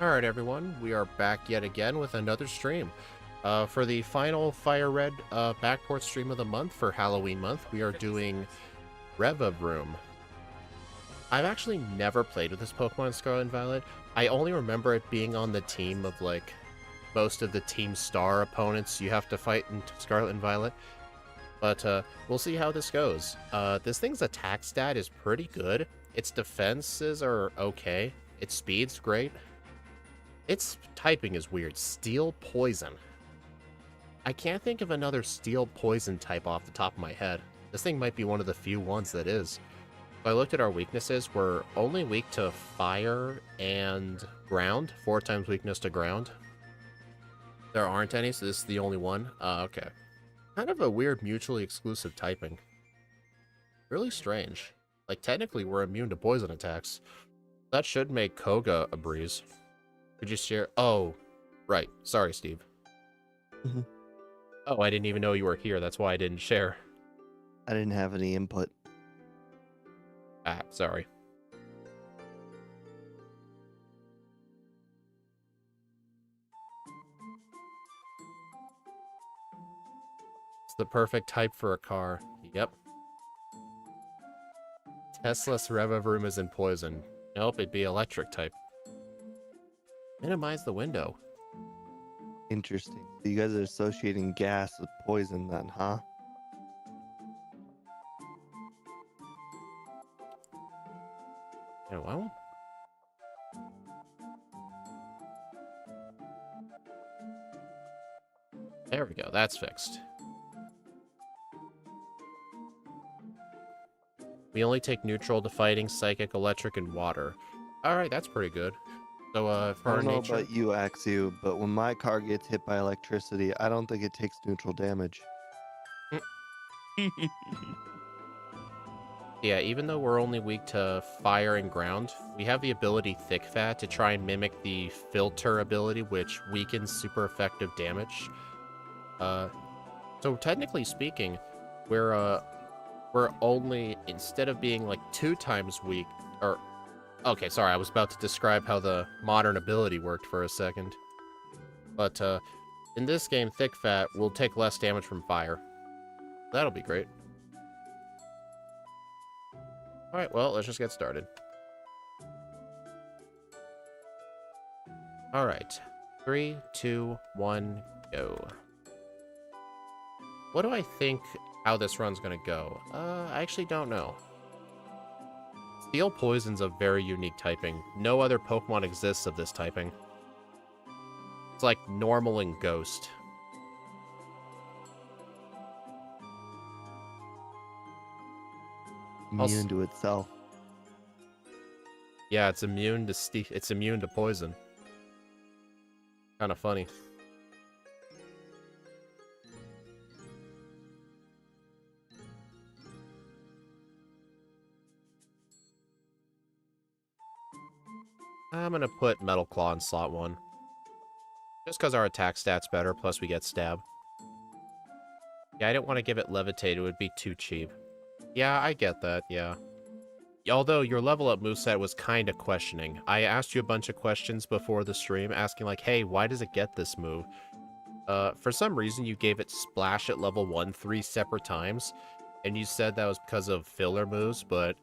Alright everyone, we are back yet again with another stream. For the final Firered backport stream of the month for Halloween month, we are doing Revavroom. I've actually never played with this Pokemon Scarlet and Violet. I only remember it being on the team of like most of the Team Star opponents you have to fight in Scarlet and Violet. But we'll see how this goes. This thing's attack stat is pretty good. Its defenses are okay. Its speed's great. Its typing is weird. Steel Poison. I can't think of another Steel Poison type off the top of my head. This thing might be one of the few ones that is. So I looked at our weaknesses. We're only weak to Fire and Ground. 4 times weakness to Ground. There aren't any, so this is the only one. Okay. Kind of a weird mutually exclusive typing. Really strange. Like, technically, we're immune to poison attacks. That should make Koga a breeze. Could you share? Oh, right. Sorry, Steve. Mhm. Oh, I didn't even know you were here. That's why I didn't share. I didn't have any input. Ah, sorry. It's the perfect type for a car. Yep. Tesla's Revavroom is in poison. Nope, it'd be electric type. Minimize the window. Interesting. So you guys are associating gas with poison then, huh? Yeah, well. There we go. That's fixed. We only take neutral to fighting, psychic, electric, and water. Alright, that's pretty good. So, for I our don't know nature... about you, Axu, but when my car gets hit by electricity, I don't think it takes neutral damage. Yeah, even though we're only weak to fire and ground, we have the ability Thick Fat to try and mimic the filter ability, which weakens super effective damage. So technically speaking, we're only, instead of being like 2 times weak, or okay, sorry, I was about to describe how the modern ability worked for a second. But in this game, Thick Fat will take less damage from fire. That'll be great. Alright, well, let's just get started. Alright. 3, 2, 1, go. What do I think how this run's gonna go? I actually don't know. Steel Poison's a very unique typing. No other Pokemon exists of this typing. It's like normal and ghost. Immune to itself. Yeah, it's immune to poison. Kind of funny. I'm gonna put Metal Claw in slot 1. Just because our attack stat's better, plus we get Stab. Yeah, I didn't want to give it Levitate, it would be too cheap. Yeah, I get that, yeah. Although your level up moveset was kind of questioning. I asked you a bunch of questions before the stream, asking like, hey, why does it get this move? For some reason, you gave it Splash at level 1 3 separate times, and you said that was because of filler moves, but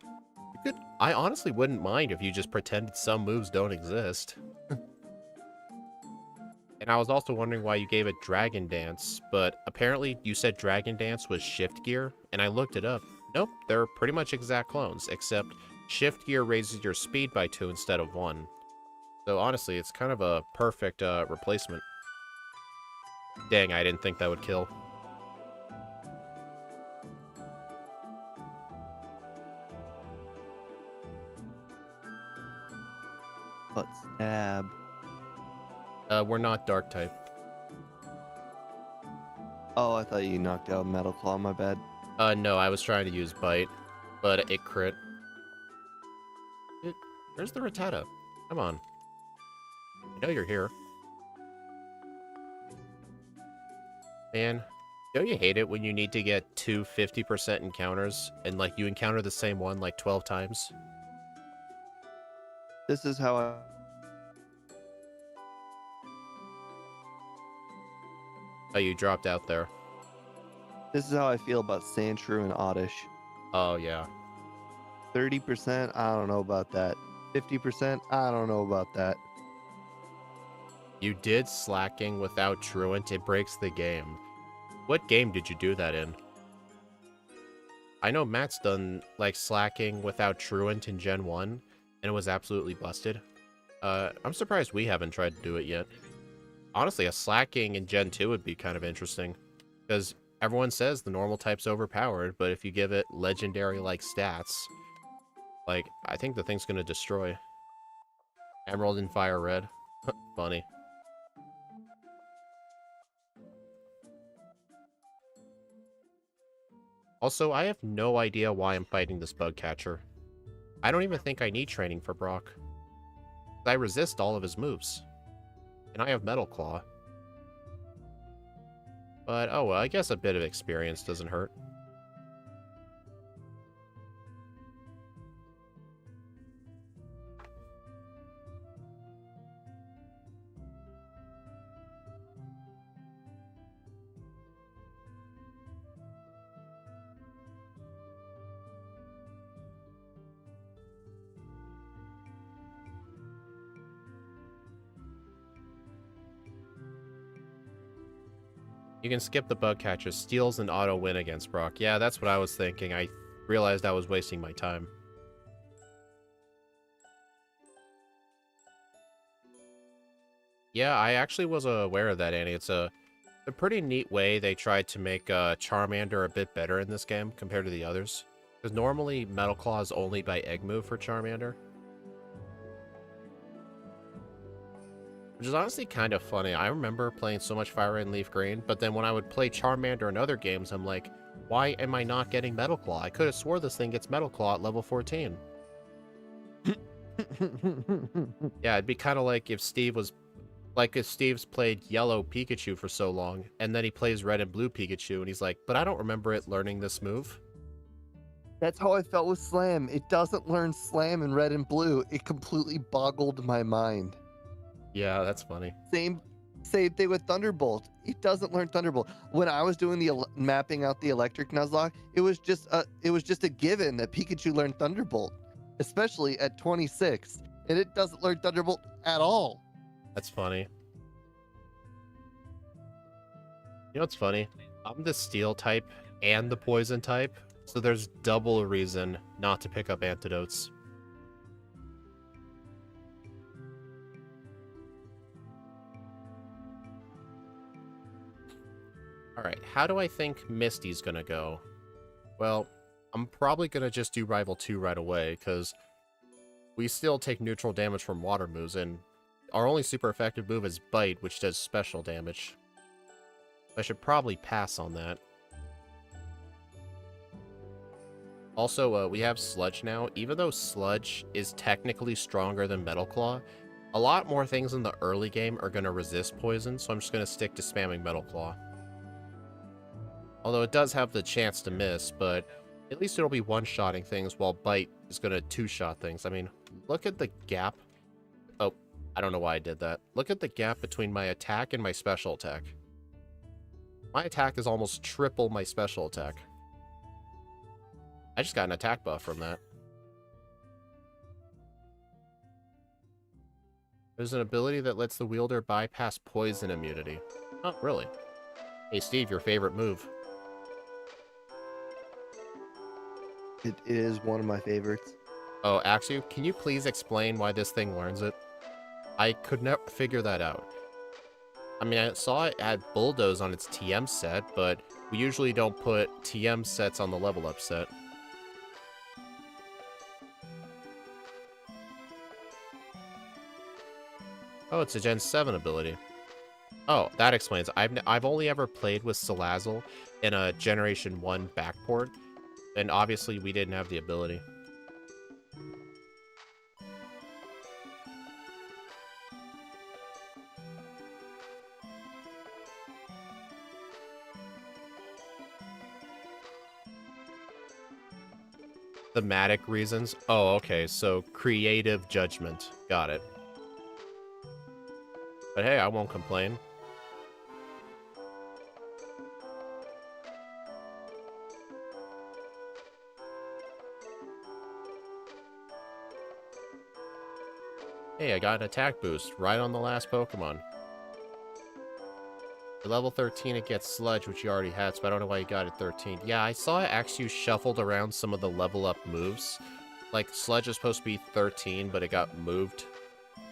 I honestly wouldn't mind if you just pretended some moves don't exist. And I was also wondering why you gave it Dragon Dance, but apparently you said Dragon Dance was Shift Gear, and I looked it up. Nope, they're pretty much exact clones, except Shift Gear raises your speed by 2 instead of 1. So honestly, it's kind of a perfect replacement. Dang, I didn't think that would kill. But stab. We're not Dark type. Oh, I thought you knocked out Metal Claw, my bad. No, I was trying to use Bite, but it crit. Where's the Rattata? Come on. I know you're here. Man, don't you hate it when you need to get 2 50% encounters, and like you encounter the same one like 12 times? This is how Oh, you dropped out there. This is how I feel about Sandshrew and Oddish. Oh, yeah. 30%, I don't know about that. 50%, I don't know about that. You did slacking without Truant. It breaks the game. What game did you do that in? I know Matt's done, like, slacking without Truant in Gen 1, and it was absolutely busted. I'm surprised we haven't tried to do it yet. Honestly, a slacking in Gen 2 would be kind of interesting, because everyone says the normal type's overpowered, but if you give it legendary-like stats, like, I think the thing's gonna destroy. Emerald and Firered. Funny. Also, I have no idea why I'm fighting this bug catcher. I don't even think I need training for Brock. I resist all of his moves. And I have Metal Claw. But, oh well, I guess a bit of experience doesn't hurt. You can skip the bug catcher. Steals an auto win against Brock. Yeah, that's what I was thinking. I realized I was wasting my time. Yeah, I actually was aware of that, Annie. It's a pretty neat way they tried to make Charmander a bit better in this game compared to the others. Because normally Metal Claw is only by Egg move for Charmander. Which is honestly kind of funny. I remember playing so much Fire Red and Leaf Green, but then when I would play Charmander in other games, I'm like, why am I not getting Metal Claw? I could have swore this thing gets Metal Claw at level 14. Yeah, it'd be kind of like if Steve's played Yellow Pikachu for so long, and then he plays Red and Blue Pikachu, and he's like, but I don't remember it learning this move. That's how I felt with Slam. It doesn't learn Slam in Red and Blue. It completely boggled my mind. Yeah, that's funny. Same thing with Thunderbolt. It doesn't learn Thunderbolt. When I was doing the mapping out the Electric Nuzlocke, it was just a given that Pikachu learned Thunderbolt, especially at 26, and it doesn't learn Thunderbolt at all. That's funny. You know what's funny? I'm the Steel type and the Poison type, so there's double reason not to pick up antidotes. Alright, how do I think Misty's gonna go? Well, I'm probably gonna just do Rival 2 right away, because we still take neutral damage from water moves, and our only super effective move is Bite, which does special damage. I should probably pass on that. Also, we have Sludge now. Even though Sludge is technically stronger than Metal Claw, a lot more things in the early game are going to resist poison, so I'm just going to stick to spamming Metal Claw. Although it does have the chance to miss, but at least it'll be one-shotting things, while Bite is going to two-shot things. I mean, look at the gap. Oh, I don't know why I did that. Look at the gap between my attack and my special attack. My attack is almost triple my special attack. I just got an attack buff from that. There's an ability that lets the wielder bypass poison immunity. Oh, really? Hey, Steve, your favorite move? It is one of my favorites. Oh, actually, can you please explain why this thing learns it? I could never figure that out. I mean, I saw it had Bulldoze on its TM set, but we usually don't put TM sets on the level up set. Oh, it's a Gen 7 ability. Oh, that explains. I've only ever played with Salazzle in a Generation 1 backport, and obviously we didn't have the ability. Thematic reasons? Oh, okay, so creative judgment. Got it. But hey, I won't complain. Hey, I got an attack boost right on the last Pokemon. At level 13, it gets Sludge, which you already had, so I don't know why you got it 13. Yeah, I saw it actually shuffled around some of the level up moves. Like, Sludge is supposed to be 13, but it got moved.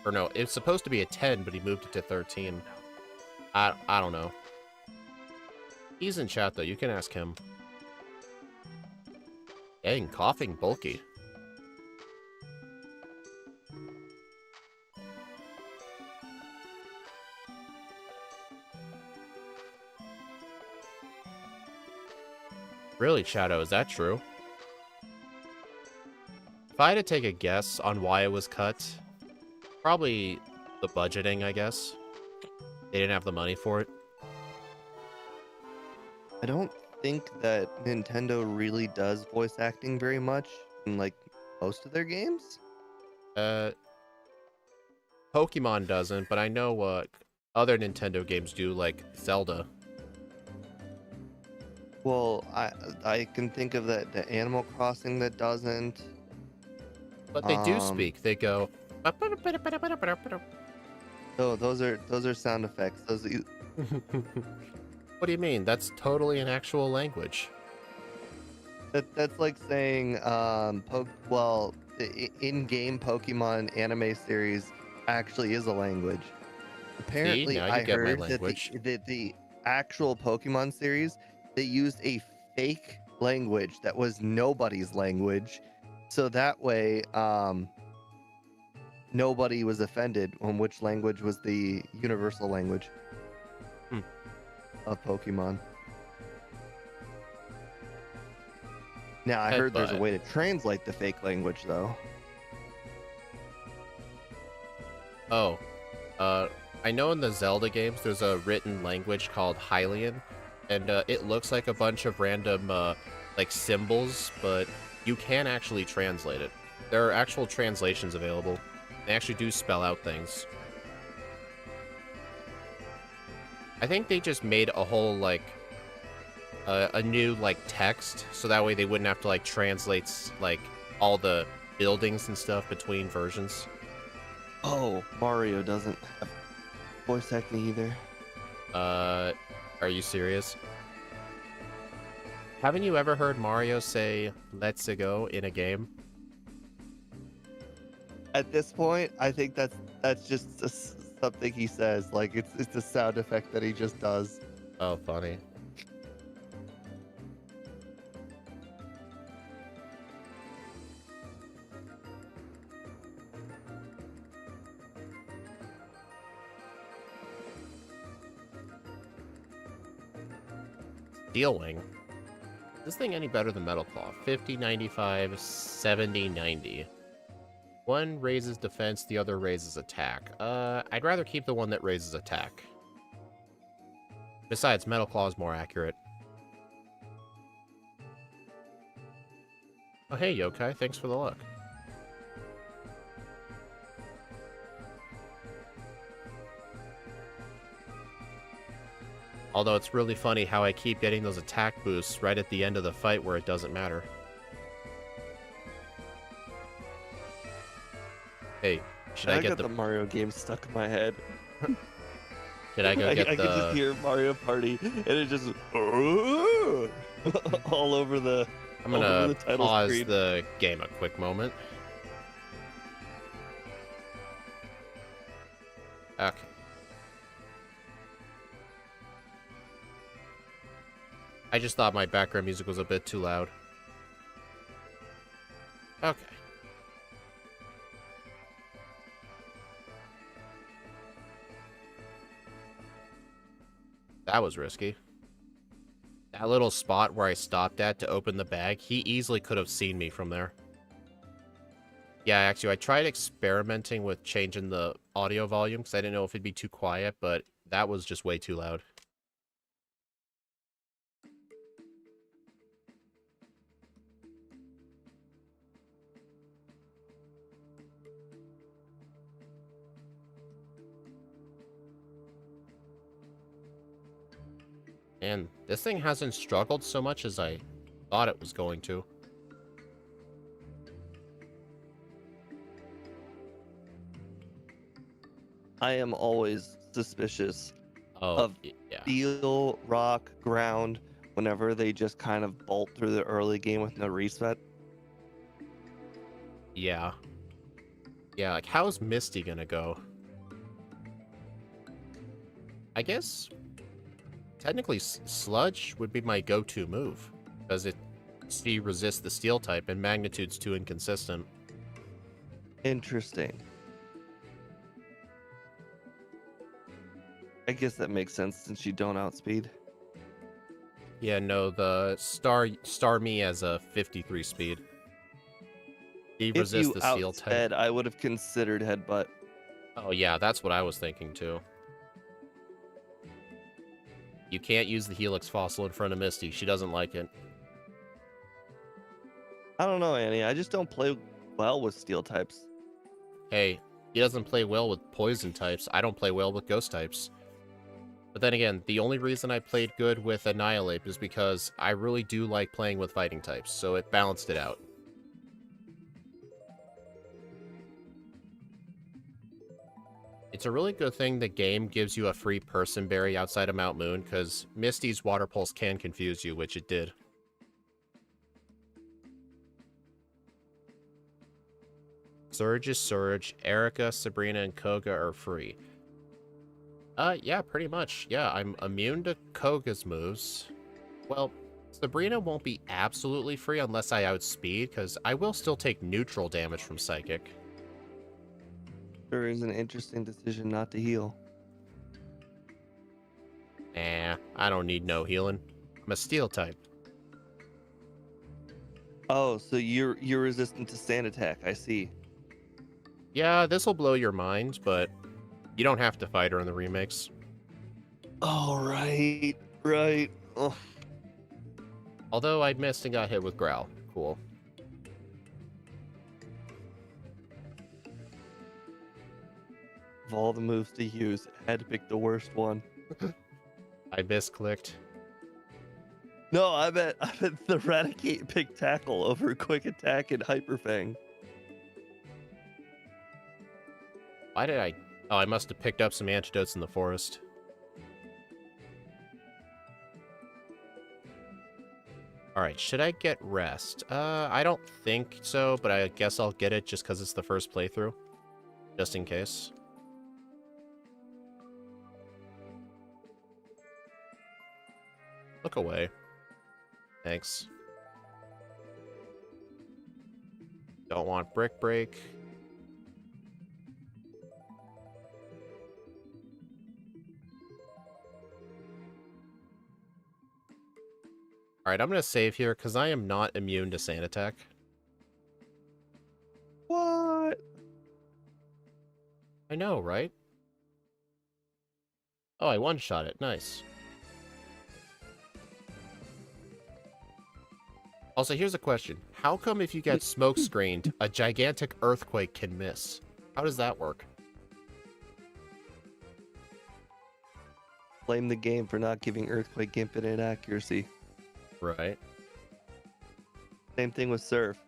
Or no, it's supposed to be a 10, but he moved it to 13. I don't know. He's in chat, though. You can ask him. Dang, coughing bulky. Really, Shadow, is that true? If I had to take a guess on why it was cut, probably the budgeting, I guess. They didn't have the money for it. I don't think that Nintendo really does voice acting very much in like most of their games. Pokemon doesn't, but I know other Nintendo games do, like Zelda. Well, I can think of the Animal Crossing that doesn't. But they do speak. They go. Oh, those are sound effects. Those. What do you mean? That's totally an actual language. That's like saying well, the in-game Pokemon anime series actually is a language. Apparently, now you I get my heard language. that the actual Pokemon series, they used a fake language that was nobody's language, so that way nobody was offended on which language was the universal language of Pokemon. Now, I heard there's a way to translate the fake language, though. Oh. I know in the Zelda games there's a written language called Hylian, and it looks like a bunch of random, like, symbols, but you can actually translate it. There are actual translations available. They actually do spell out things. I think they just made a whole, like, a new, like, text, so that way they wouldn't have to, like, translate, like, all the buildings and stuff between versions. Oh, Mario doesn't have voice acting either. Are you serious? Haven't you ever heard Mario say, "Let's go" in a game? At this point, I think that's just something he says. Like, it's a sound effect that he just does. Oh, funny. Steel Wing. Is this thing any better than Metal Claw? 50, 95, 70, 90. One raises defense, the other raises attack. I'd rather keep the one that raises attack. Besides, Metal Claw is more accurate. Oh, hey, Yokai. Thanks for the look. Although it's really funny how I keep getting those attack boosts right at the end of the fight where it doesn't matter. Hey, should I get the Mario game stuck in my head? Should I go get I the... can just hear Mario Party, and it just all over the. I'm gonna pause screen. the game a quick moment. Okay. I just thought my background music was a bit too loud. Okay. That was risky. That little spot where I stopped at to open the bag, he easily could have seen me from there. Yeah, actually, I tried experimenting with changing the audio volume because I didn't know if it'd be too quiet, but that was just way too loud. And this thing hasn't struggled so much as I thought it was going to. I am always suspicious Oh, of yeah. steel, rock, ground whenever they just kind of bolt through the early game with no reset. Yeah. Yeah, like, how's Misty gonna go? I guess, technically, Sludge would be my go-to move, because she resists the steel type, and Magnitude's too inconsistent. Interesting. I guess that makes sense since you don't outspeed. Yeah, no, the Star Me as a 53 speed. He If resists you the steel type. outsped, I would have considered headbutt. Oh yeah, that's what I was thinking too. You can't use the Helix Fossil in front of Misty. She doesn't like it. I don't know, Annie. I just don't play well with steel types. Hey, he doesn't play well with poison types. I don't play well with ghost types. But then again, the only reason I played good with Annihilate is because I really do like playing with fighting types, so it balanced it out. It's a really good thing the game gives you a free person berry outside of Mount Moon, because Misty's Water Pulse can confuse you, which it did. Surge is Surge. Erica, Sabrina, and Koga are free. Yeah, pretty much. Yeah, I'm immune to Koga's moves. Well, Sabrina won't be absolutely free unless I outspeed, because I will still take neutral damage from Psychic. Sure is an interesting decision not to heal. Nah, I don't need no healing. I'm a steel type. Oh, so you're resistant to sand attack. I see. Yeah, this'll blow your mind, but you don't have to fight her in the remakes. Oh, right. Oh. Although I missed and got hit with Growl. Cool. Of all the moves to use, I had to pick the worst one. I misclicked. No, I bet the Eradicate picked Tackle over Quick Attack and Hyper Fang. Why did I... Oh, I must have picked up some antidotes in the forest. Alright, should I get rest? I don't think so, but I guess I'll get it just because it's the first playthrough. Just in case. Look away. Thanks. Don't want Brick Break. Alright, I'm going to save here because I am not immune to Sand Attack. What? I know, right? Oh, I one-shot it. Nice. Also, here's a question. How come if you get smoke screened, a gigantic earthquake can miss? How does that work? Blame the game for not giving Earthquake infinite accuracy. Right. Same thing with Surf.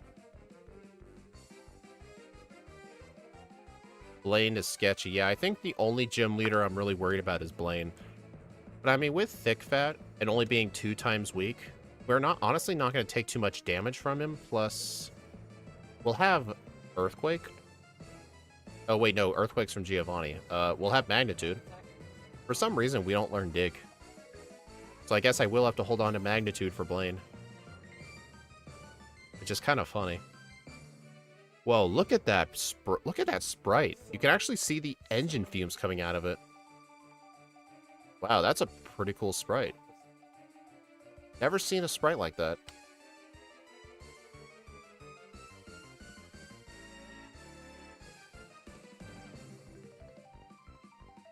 Blaine is sketchy. Yeah, I think the only gym leader I'm really worried about is Blaine. But I mean, with Thick Fat and only being 2 times weak, we're honestly not going to take too much damage from him. Plus, we'll have Earthquake. Oh, wait, no. Earthquake's from Giovanni. We'll have Magnitude. For some reason, we don't learn Dig. So I guess I will have to hold on to Magnitude for Blaine. Which is kind of funny. Whoa, look at that sprite. You can actually see the engine fumes coming out of it. Wow, that's a pretty cool sprite. Never seen a sprite like that.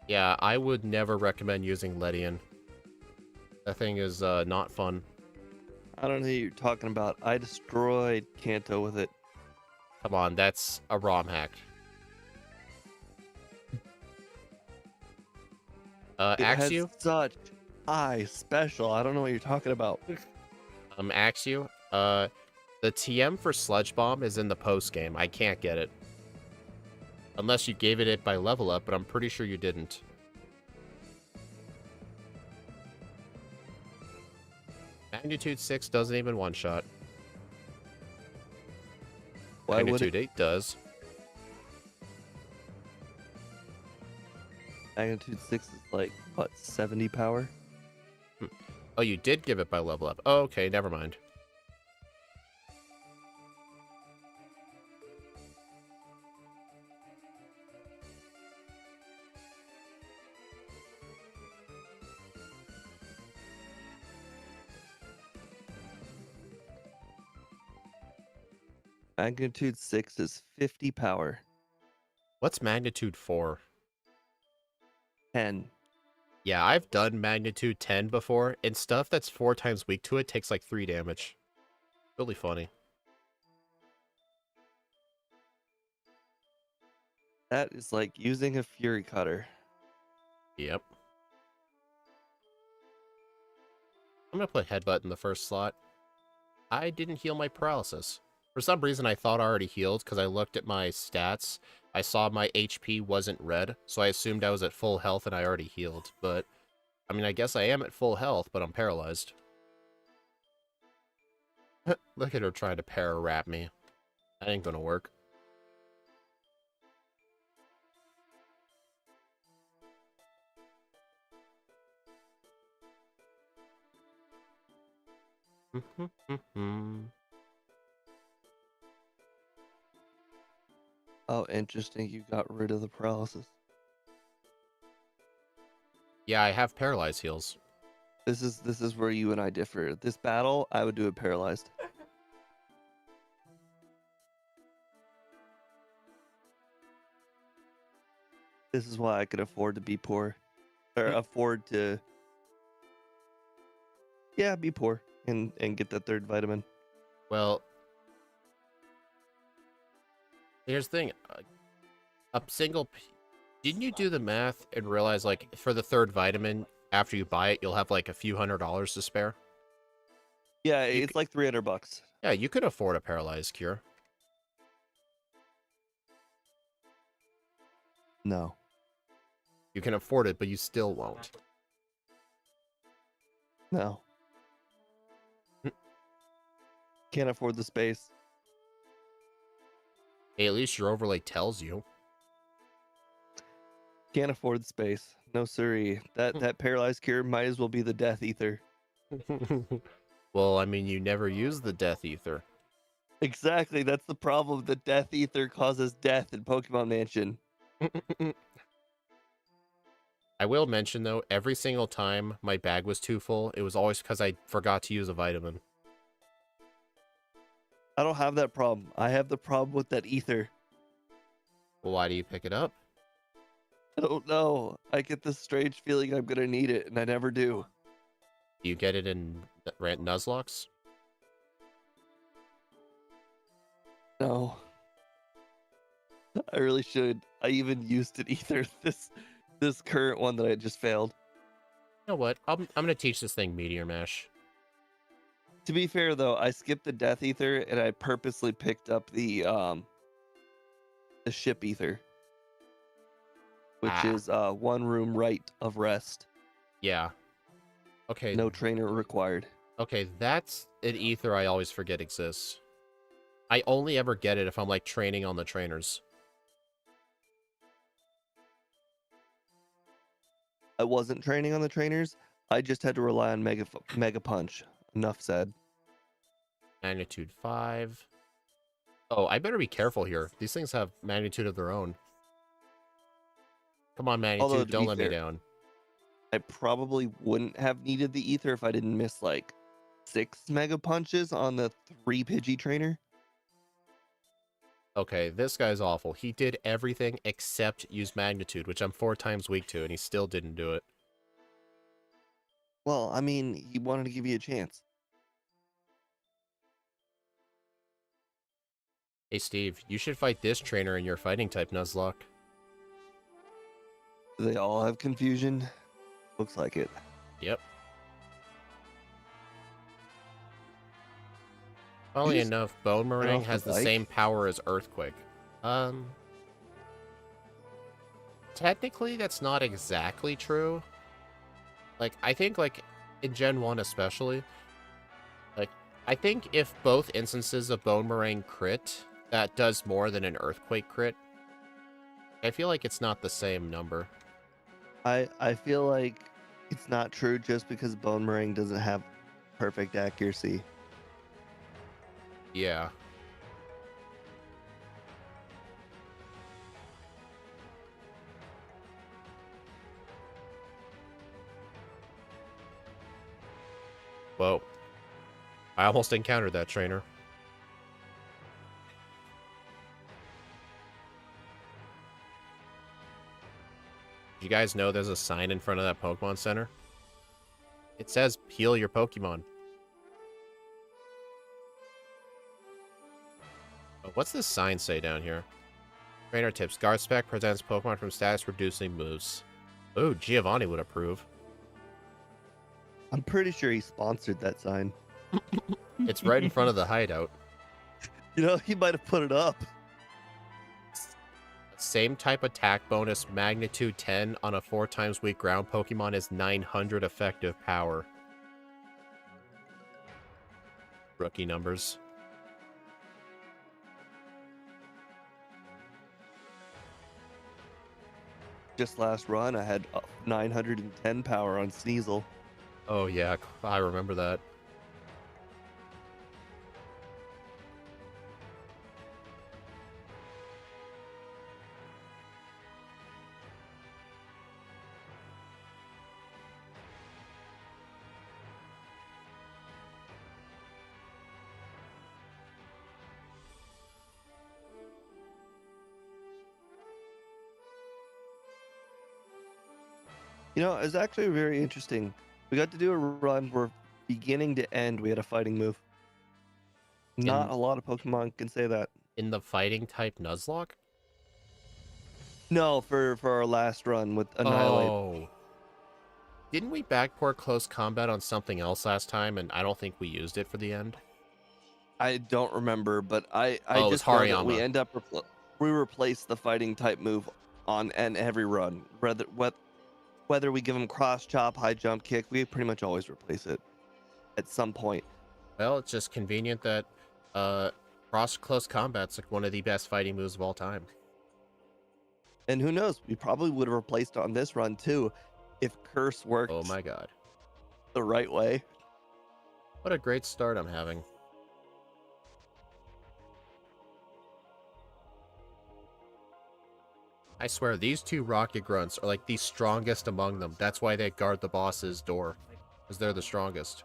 Yeah, I would never recommend using Ledian. That thing is not fun. I don't know who you're talking about. I destroyed Kanto with it. Come on, that's a ROM hack. It Axew? has such high special. I don't know what you're talking about. Axew? The TM for Sludge Bomb is in the post game. I can't get it. Unless you gave it by level up, but I'm pretty sure you didn't. Magnitude 6 doesn't even one-shot. Why would Magnitude it? 8 does. Magnitude 6 is like, what, 70 power? Oh, you did give it by level up. Oh, okay, never mind. Magnitude 6 is 50 power. What's magnitude 4? 10. Yeah, I've done magnitude 10 before, and stuff that's 4 times weak to it takes like 3 damage. Really funny. That is like using a Fury Cutter. Yep. I'm gonna put Headbutt in the first slot. I didn't heal my paralysis. For some reason, I thought I already healed because I looked at my stats. I saw my HP wasn't red, so I assumed I was at full health and I already healed. But, I mean, I guess I am at full health, but I'm paralyzed. Look at her trying to para-wrap me. That ain't gonna work. Oh, interesting. You got rid of the paralysis. Yeah, I have paralyzed heals. This is where you and I differ. This battle, I would do it paralyzed. This is why I could afford to be poor. Or afford to be poor and get that third vitamin. Well, here's the thing. A single... Didn't you do the math and realize, like, for the third vitamin, after you buy it, you'll have, like, a few $100s to spare? Yeah, it's like $300. Yeah, you could afford a paralyzed cure. No. You can afford it, but you still won't. No. Can't afford the space. Hey, at least your overlay tells you. Can't afford the space. No siree. That paralyzed cure might as well be the Death Ether. Well, I mean, you never use the Death Ether. Exactly, that's the problem. The Death Ether causes death in Pokemon Mansion. I will mention, though, every single time my bag was too full, it was always because I forgot to use a vitamin. I don't have that problem. I have the problem with that ether. Well, why do you pick it up? I don't know. I get this strange feeling I'm gonna need it, and I never do. Do you get it in Nuzlocke? No. I really should. I even used an ether this current one that I just failed. You know what? I'm gonna teach this thing Meteor Mash. To be fair though, I skipped the Death Ether and I purposely picked up the ship ether, which is one room right of rest. Yeah. Okay. No trainer required. Okay, that's an ether I always forget exists. I only ever get it if I'm, like, training on the trainers. I wasn't training on the trainers. I just had to rely on Mega Punch. Enough said. Magnitude 5. Oh, I better be careful here. These things have magnitude of their own. Come on, Although, magnitude, to don't be let me fair, down. I probably wouldn't have needed the ether if I didn't miss like 6 Mega Punches on the 3 Pidgey trainer. Okay, this guy's awful. He did everything except use magnitude, which I'm 4 times weak to, and he still didn't do it. Well, I mean, he wanted to give you a chance. Hey, Steve, you should fight this trainer in your fighting type Nuzlocke. Do they all have confusion? Looks like it. Yep. Funnily enough, Bone Meringue off the has the bike? same power as Earthquake. technically, that's not exactly true. Like, I think, like, in Gen 1 especially, like, I think if both instances of Bone Meringue crit, that does more than an Earthquake crit. I feel like it's not the same number. I feel like it's not true just because Bone Meringue doesn't have perfect accuracy. Yeah. Whoa. I almost encountered that trainer. Did you guys know there's a sign in front of that Pokemon Center? It says, heal your Pokemon. Oh, what's this sign say down here? Trainer tips. Guard spec presents Pokemon from status reducing moves. Ooh, Giovanni would approve. I'm pretty sure he sponsored that sign. It's right in front of the hideout. You know, he might have put it up. Same type attack bonus, magnitude 10 on a 4 times weak ground Pokemon is 900 effective power. Rookie numbers. Just last run, I had 910 power on Sneasel. Oh yeah, I remember that. You know, it's actually very interesting. We got to do a run where beginning to end we had a fighting move. Not a lot of Pokemon can say that. In the fighting type Nuzlocke? No, for our last run with Annihilate. Oh. Didn't we backport close combat on something else last time, and I don't think we used it for the end? I don't remember, but I Oh, it was just know that we Hariyama. end up we replace the fighting type move on every run. Whether we give them cross chop, high jump kick, we pretty much always replace it at some point. Well, it's just convenient that cross close combat's like one of the best fighting moves of all time. And who knows, we probably would have replaced it on this run too if Curse worked Oh my god. the right way. What a great start I'm having. I swear, these two Rocket Grunts are like the strongest among them. That's why they guard the boss's door. Because they're the strongest.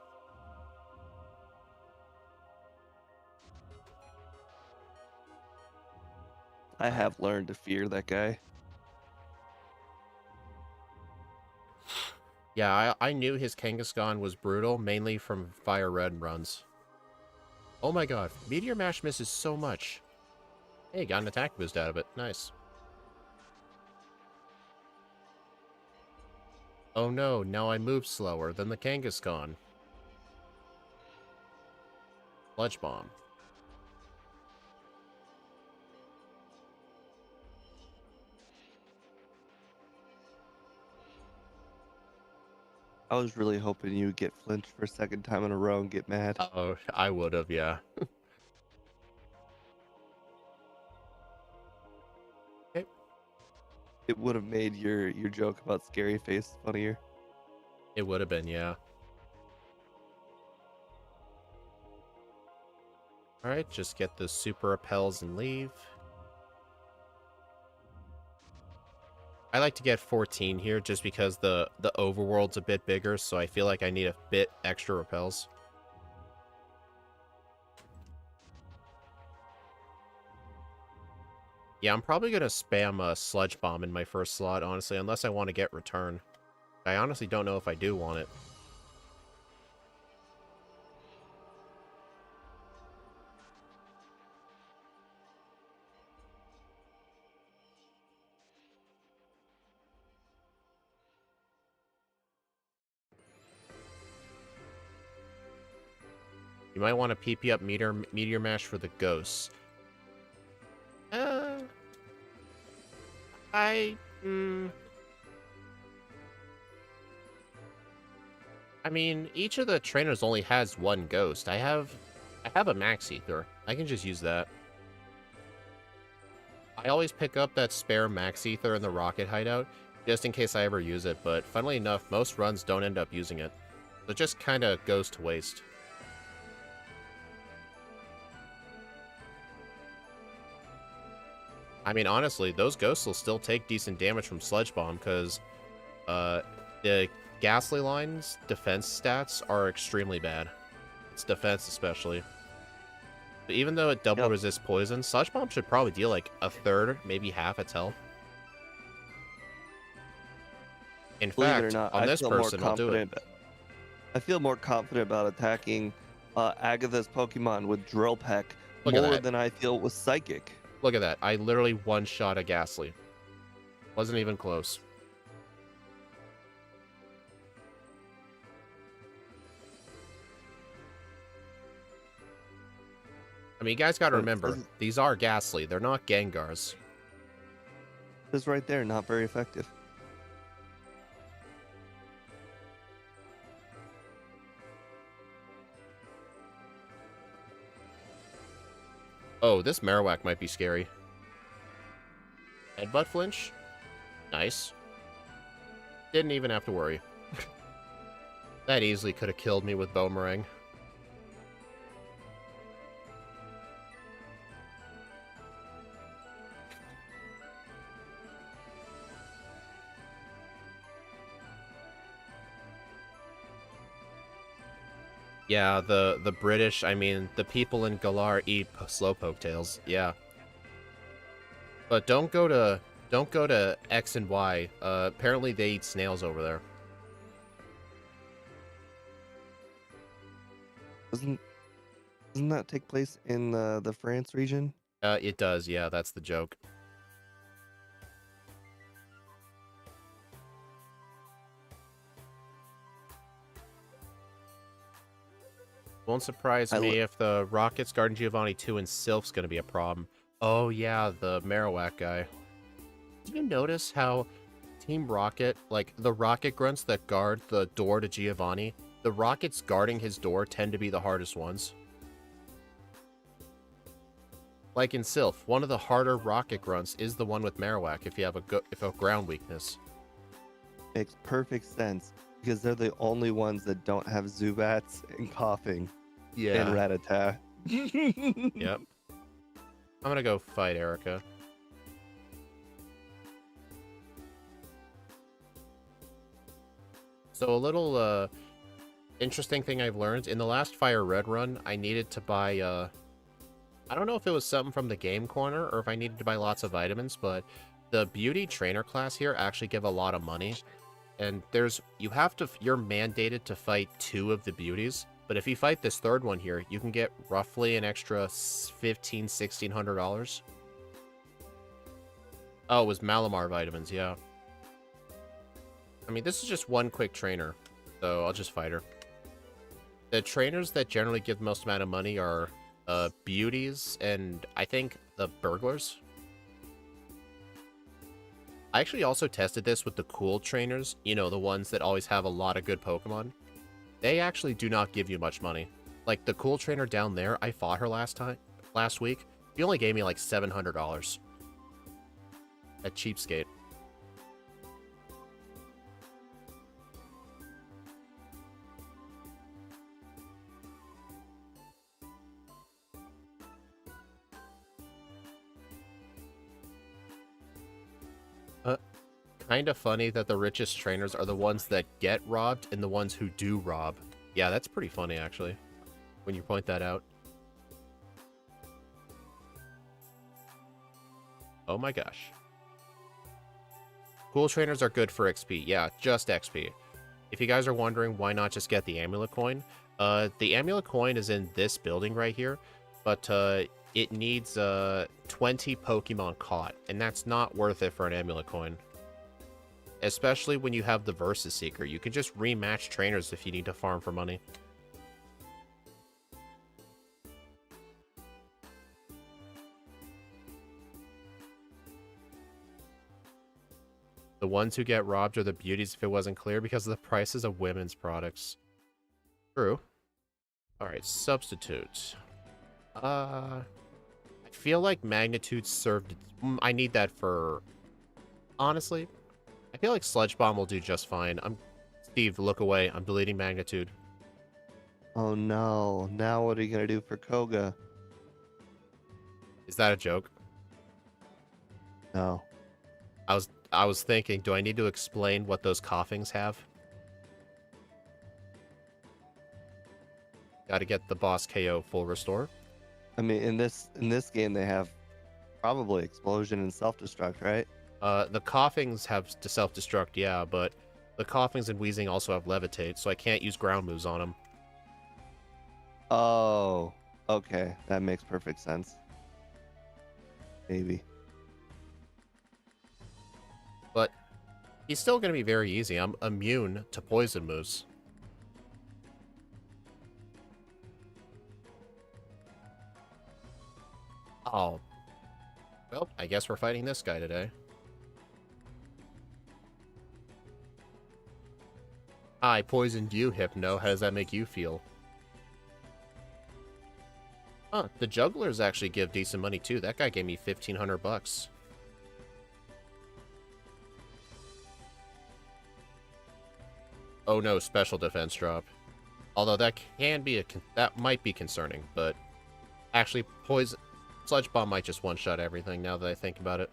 I have learned to fear that guy. Yeah, I knew his Kangaskhan was brutal, mainly from Firered runs. Oh my god, Meteor Mash misses so much. Hey, got an attack boost out of it. Nice. Oh no, now I move slower than the Kangaskhan. Sludge Bomb. I was really hoping you would get flinched for a second time in a row and get mad. Oh, I would have, yeah. Okay. It would have made your joke about scary face funnier. It would have been, yeah. Alright, just get the super repels and leave. I like to get 14 here just because the overworld's a bit bigger, so I feel like I need a bit extra repels. Yeah, I'm probably going to spam a Sludge Bomb in my first slot, honestly, unless I want to get Return. I honestly don't know if I do want it. You might want to PP up Meteor Mash for the ghosts. I Mm, I mean, each of the trainers only has one ghost. I have a max ether. I can just use that. I always pick up that spare max ether in the rocket hideout, just in case I ever use it, but funnily enough, most runs don't end up using it. So it just kind of goes to waste. I mean, honestly, those ghosts will still take decent damage from Sludge Bomb, because the Ghastly Line's defense stats are extremely bad. Its defense especially. But even though it double resists poison, Sludge Bomb should probably deal like a third, maybe half its health. In Believe it fact, or not, on I this feel more person, I'll do it. confident. I feel more confident about attacking Agatha's Pokemon with Drill Peck Look at more that. than I feel with Psychic. Look at that. I literally one-shot a Ghastly. Wasn't even close. I mean, you guys gotta remember, these are Ghastly. They're not Gengars. This right there, not very effective. Oh, this Marowak might be scary. Headbutt flinch? Nice. Didn't even have to worry. That easily could have killed me with Boomerang. Yeah, the British, I mean, the people in Galar eat slowpoke tails. Yeah. But don't go to X and Y. Apparently they eat snails over there. Doesn't that take place in the France region? It does, yeah, that's the joke. Won't surprise me if the Rockets, Garden Giovanni 2, and Sylph's gonna be a problem. Oh yeah, the Marowak guy. Did you notice how Team Rocket, like the Rocket grunts that guard the door to Giovanni, the Rockets guarding his door tend to be the hardest ones? Like in Sylph, one of the harder Rocket grunts is the one with Marowak if you have a ground weakness. Makes perfect sense because they're the only ones that don't have Zubats and coughing. Yeah. And Rattata. Yep. I'm gonna go fight Erica. So a little interesting thing I've learned in the last Firered run, I needed to buy I don't know if it was something from the game corner or if I needed to buy lots of vitamins, but the beauty trainer class here actually give a lot of money. And you're mandated to fight 2 of the beauties, but if you fight this third one here, you can get roughly an extra $1,600. Oh, it was Malamar vitamins, yeah. I mean, this is just one quick trainer, so I'll just fight her. The trainers that generally give the most amount of money are beauties and I think the burglars. I actually also tested this with the cool trainers, you know, the ones that always have a lot of good Pokemon. They actually do not give you much money. Like the cool trainer down there, I fought her last week. She only gave me like $700. A cheapskate. Kind of funny that the richest trainers are the ones that get robbed and the ones who do rob. Yeah, that's pretty funny, actually, when you point that out. Oh my gosh. Cool trainers are good for XP. Yeah, just XP. If you guys are wondering why not just get the Amulet Coin, the Amulet Coin is in this building right here, but it needs 20 Pokemon caught, and that's not worth it for an Amulet Coin. Especially when you have the Versus Seeker. You can just rematch trainers if you need to farm for money. ones who get robbed are the beauties if it wasn't clear because of the prices of women's products. True. Alright, substitute. I feel like magnitude served... I need that for... Honestly, I feel like Sludge Bomb will do just fine. Steve, look away. I'm deleting magnitude. Oh no. Now what are you going to do for Koga? Is that a joke? No. I was thinking, do I need to explain what those coughings have? Gotta get the boss KO full restore. I mean, in this game, they have probably explosion and self-destruct, right? The coughings have self-destruct, yeah, but the coughings and wheezing also have levitate, so I can't use ground moves on them. Oh, okay. That makes perfect sense. Maybe. But he's still going to be very easy. I'm immune to poison moves. Oh. Well, I guess we're fighting this guy today. I poisoned you, Hypno. How does that make you feel? Huh, the jugglers actually give decent money too. That guy gave me 1,500 bucks. Oh no, special defense drop. Although that can be that might be concerning, but actually Sludge Bomb might just one-shot everything now that I think about it.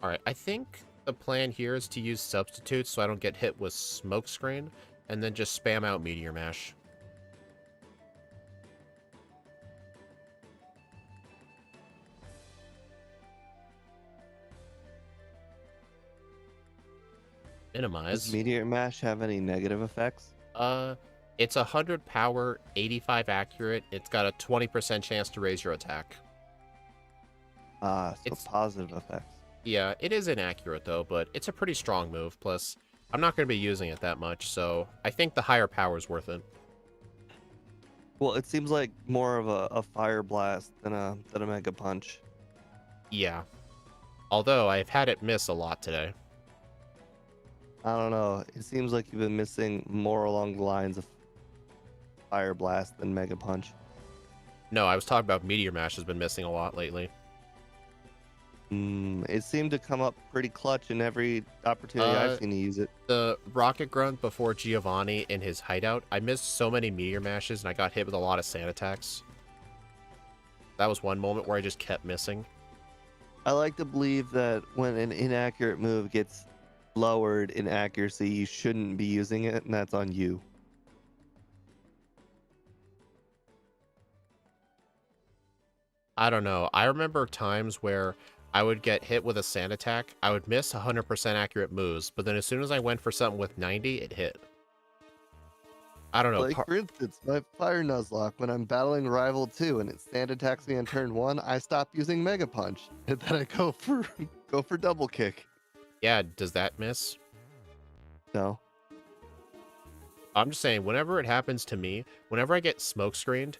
Alright, I think the plan here is to use substitutes so I don't get hit with Smokescreen, and then just spam out Meteor Mash. Minimize. Does Meteor Mash have any negative effects? It's 100 power, 85 accurate. It's got a 20% chance to raise your attack. So it's positive effects. Yeah, it is inaccurate though, but it's a pretty strong move. Plus, I'm not going to be using it that much, so I think the higher power is worth it. Well, it seems like more of a fire blast than a mega punch. Yeah. Although I've had it miss a lot today. I don't know. It seems like you've been missing more along the lines of fire blast than mega punch. No, I was talking about Meteor Mash has been missing a lot lately. It seemed to come up pretty clutch in every opportunity I've seen to use it. The Rocket Grunt before Giovanni in his hideout, I missed so many Meteor Mashes and I got hit with a lot of sand attacks. That was one moment where I just kept missing. I like to believe that when an inaccurate move gets lowered in accuracy, you shouldn't be using it, and that's on you. I don't know. I remember times where I would get hit with a sand attack. I would miss 100% accurate moves, but then as soon as I went for something with 90, it hit. I don't know. Like, for instance, my Fire Nuzlocke, when I'm battling Rival 2 and it sand attacks me on turn 1, I stop using Mega Punch, and then I go for Double Kick. Yeah, does that miss? No. I'm just saying, whenever it happens to me, whenever I get smoke screened,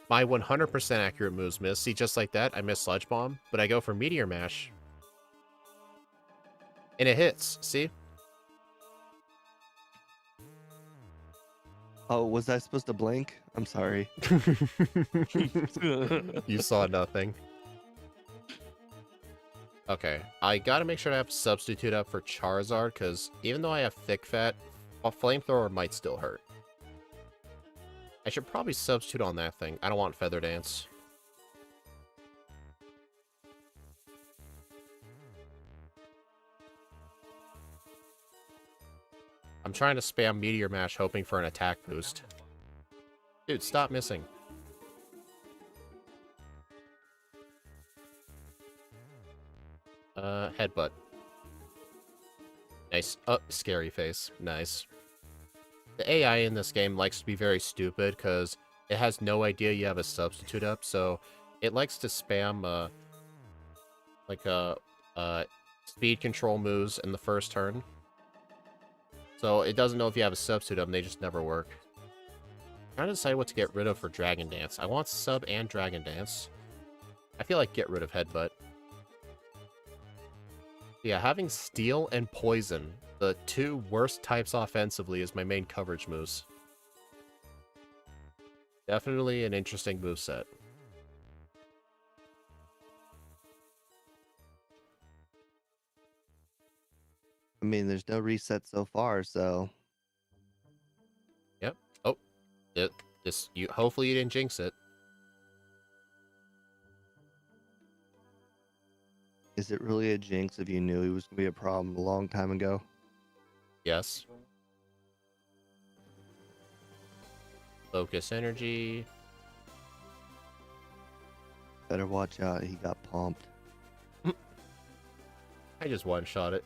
my 100% accurate moves miss. See, just like that, I miss Sludge Bomb, but I go for Meteor Mash. And it hits, see? Oh, was I supposed to blink? I'm sorry. You saw nothing. Okay, I gotta make sure I have Substitute up for Charizard, because even though I have Thick Fat, a Flamethrower might still hurt. I should probably Substitute on that thing. I don't want Feather Dance. I'm trying to spam Meteor Mash hoping for an attack boost. Dude, stop missing. Headbutt. Nice. Scary face. Nice. The AI in this game likes to be very stupid because it has no idea you have a substitute up, so it likes to spam, speed control moves in the first turn. So it doesn't know if you have a substitute of them, they just never work. I'm trying to decide what to get rid of for Dragon Dance. I want Sub and Dragon Dance. I feel like get rid of Headbutt. Yeah, having Steel and Poison, the two worst types offensively, is my main coverage moves. Definitely an interesting moveset. I mean, there's no reset so far, so Yep. Oh, hopefully you didn't jinx it. is it really a jinx if you knew he was going to be a problem a long time ago? Yes. Focus energy. Better watch out, he got pumped. I just one-shot it.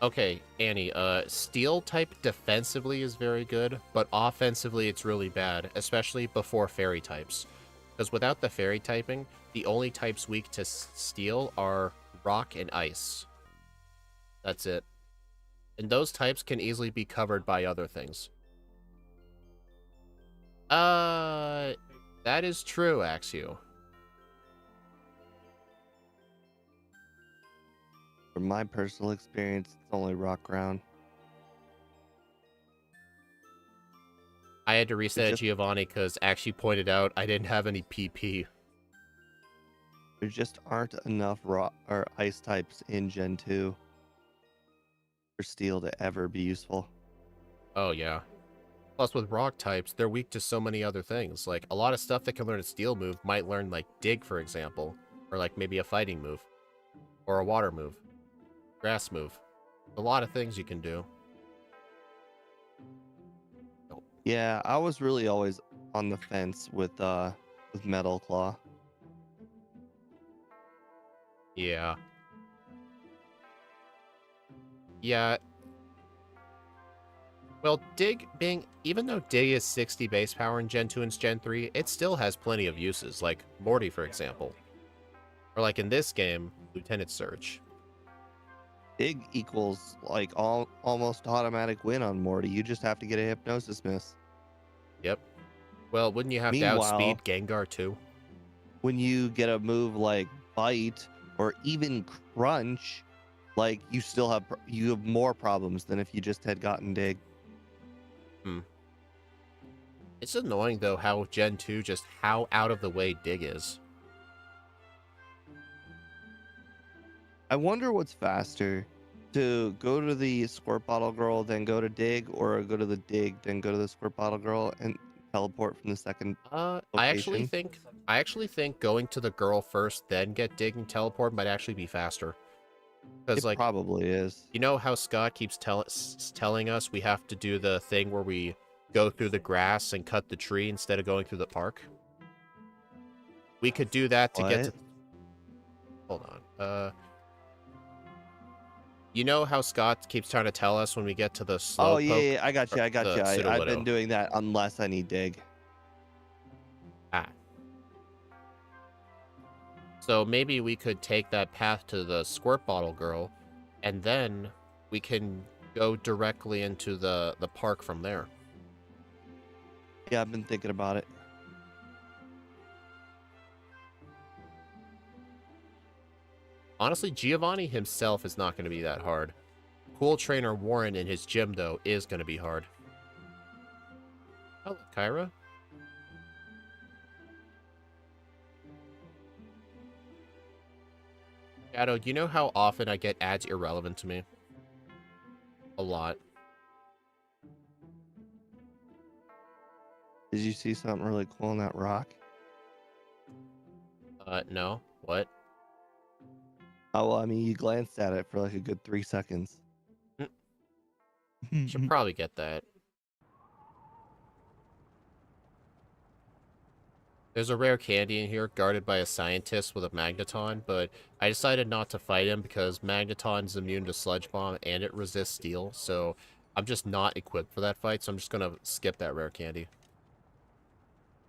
Okay, Annie, Steel type defensively is very good, but offensively it's really bad, especially before Fairy types. Because without the Fairy typing, the only types weak to Steel are Rock and Ice. That's it. And those types can easily be covered by other things. That is true, Axio. From my personal experience, it's only rock ground. I had to reset Giovanni because Axie pointed out I didn't have any PP. There just aren't enough rock or ice types in Gen 2 for Steel to ever be useful. Oh, yeah. Plus, with rock types, they're weak to so many other things. Like, a lot of stuff that can learn a Steel move might learn, like, Dig, for example. Or, like, maybe a fighting move. Or a water move. Grass move. A lot of things you can do. Oh. Yeah, I was really always on the fence with Metal Claw. Yeah. Yeah. Well, Dig being... Even though Dig is 60 base power in Gen 2 and Gen 3, it still has plenty of uses, like Morty, for example. Or like in this game, Lieutenant Surge. Dig equals like almost automatic win on Morty. You just have to get a hypnosis miss. Yep. Well, wouldn't you have to outspeed Gengar too? When you get a move like Bite or even Crunch, like you have more problems than if you just had gotten Dig. It's annoying though how Gen 2 just how out of the way Dig is. I wonder what's faster, to go to the Squirt Bottle Girl, then go to Dig, or go to the Dig, then go to the Squirt Bottle Girl and teleport from the second location? I actually think going to the girl first, then get Dig and teleport might actually be faster. Because like probably is. You know how Scott keeps telling us we have to do the thing where we go through the grass and cut the tree instead of going through the park? We could do that to get to... Hold on. You know how Scott keeps trying to tell us when we get to the slow yeah, I got you. I've been doing that unless I need Dig. So maybe we could take that path to the Squirt Bottle Girl, and then we can go directly into the park from there. Yeah, I've been thinking about it. Honestly, Giovanni himself is not going to be that hard. Cool Trainer Warren in his gym, though, is going to be hard. Hello, Kyra. Shadow, do you know how often I get ads irrelevant to me? A lot. Did you see something really cool in that rock? No. What? Oh, well, I mean, you glanced at it for like a good 3 seconds. Should probably get that. There's a rare candy in here guarded by a scientist with a Magneton, but I decided not to fight him because Magneton's immune to Sludge Bomb and it resists Steel, so I'm just not equipped for that fight, so I'm just gonna skip that rare candy.